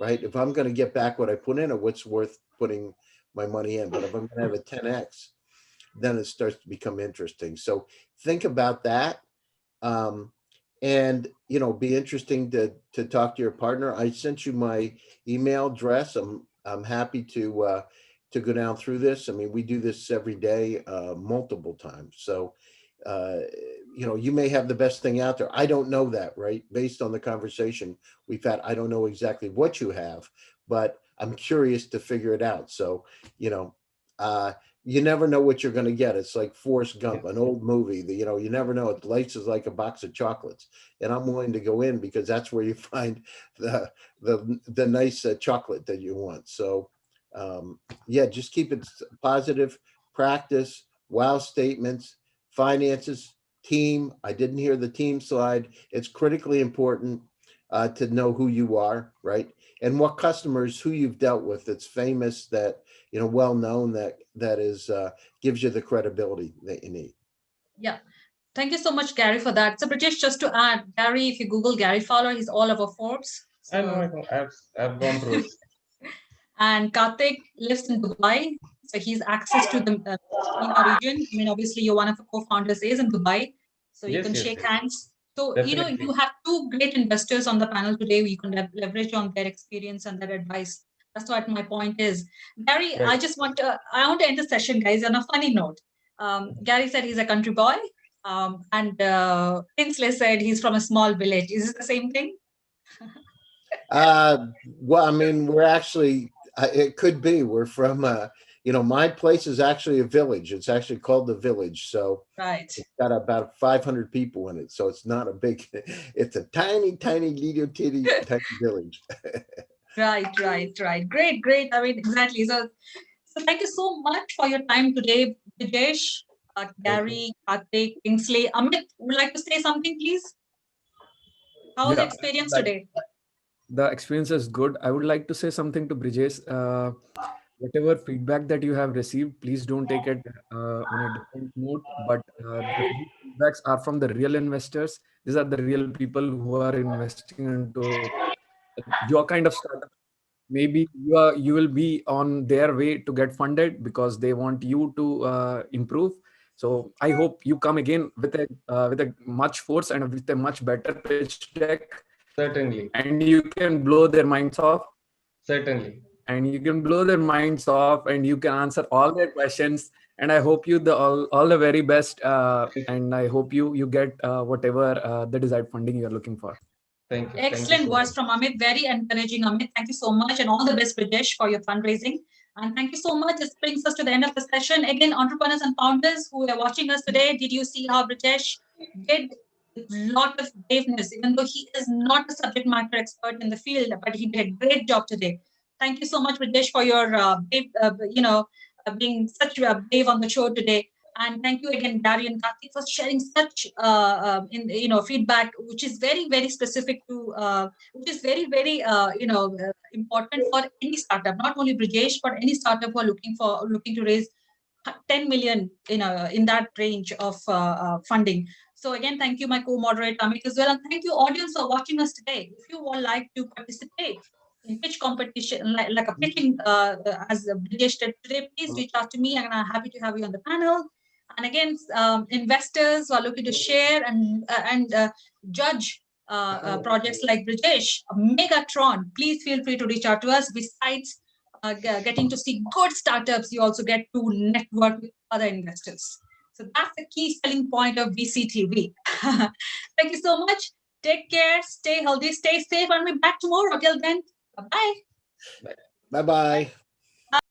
Right? If I'm going to get back what I put in, or what's worth putting my money in. But if I'm going to have a 10x, then it starts to become interesting. So think about that. And be interesting to talk to your partner. I sent you my email address. I'm happy to go down through this. I mean, we do this every day, multiple times. So you may have the best thing out there. I don't know that, right? Based on the conversation we've had, I don't know exactly what you have, but I'm curious to figure it out. So you never know what you're going to get. It's like Forrest Gump, an old movie that, you never know. Life is like a box of chocolates, and I'm willing to go in because that's where you find the nice chocolate that you want. So just keep it positive, practice, wow statements, finances, team. I didn't hear the team slide. It's critically important to know who you are, right? And what customers, who you've dealt with that's famous, that, well known, that is gives you the credibility that you need.
Yeah. Thank you so much, Gary, for that. So, British, just to add, Gary, if you Google Gary Fowler, he's all over Forbes.
I know. I've gone through it.
And Karthik lives in Dubai, so he's access to the MENA region. I mean, obviously, you're one of the co-founders is in Dubai, so you
Yes,
can
yes,
shake
yes.
hands. So,
Definitely.
you have two great investors on the panel today. You can leverage on their experience and their advice. That's what my point is. Gary,
Right.
I want to end the session, guys, on a funny note. Gary said he's a country boy, and Kingsley said he's from a small village. Is it the same thing?
Well, I mean, we're actually, it could be, we're from, my place is actually a village. It's actually called the Village. So
Right.
it's got about 500 people in it. So it's not a big, it's a tiny, tiny, little tiny village.
Right. Great. I mean, exactly. So thank you so much for your time today, Vijesh, Gary, Karthik, Kingsley. Amit, would like to say something, please? How was the experience today?
The experience is good. I would like to say something to Brijesh. Whatever feedback that you have received, please don't take it on a different note. But these feedbacks are from the real investors. These are the real people who are investing into your kind of startup. Maybe you will be on their way to get funded because they want you to improve. So I hope you come again with a much force and with a much better pitch deck,
Certainly.
and you can blow their minds off.
Certainly.
And you can blow their minds off, and you can answer all their questions. And I hope you all the very best. And I hope you get whatever the desired funding you are looking for.
Thank you. Thank you
Excellent
so
words
much.
from Amit. Very encouraging, Amit. Thank you so much, and all the best, Vijesh, for your fundraising. And thank you so much. This brings us to the end of the session. Again, entrepreneurs and founders who are watching us today, did you see how British did a lot of braveness, even though he is not a subject matter expert in the field, but he did a great job today. Thank you so much, British, for your being such a brave on the show today. And thank you again, Gary and Karthik, for sharing such feedback, which is very, very specific to, which is very, very important for any startup, not only Brijesh, but any startup who are looking to raise 10 million in that range of funding. So again, thank you, my co-moderator Amit as well, and thank you, audience, for watching us today. If you would like to participate in pitch competition, like a pitching as Brijesh did today, please reach out to me, and I'm happy to have you on the panel. And again, investors who are looking to share and judge projects like Brijesh, Megatron, please feel free to reach out to us. Besides getting to see good startups, you also get to network with other investors. So that's the key selling point of VCTV. Thank you so much. Take care, stay healthy, stay safe, and we'll be back tomorrow. Till then, bye-bye.
Bye-bye.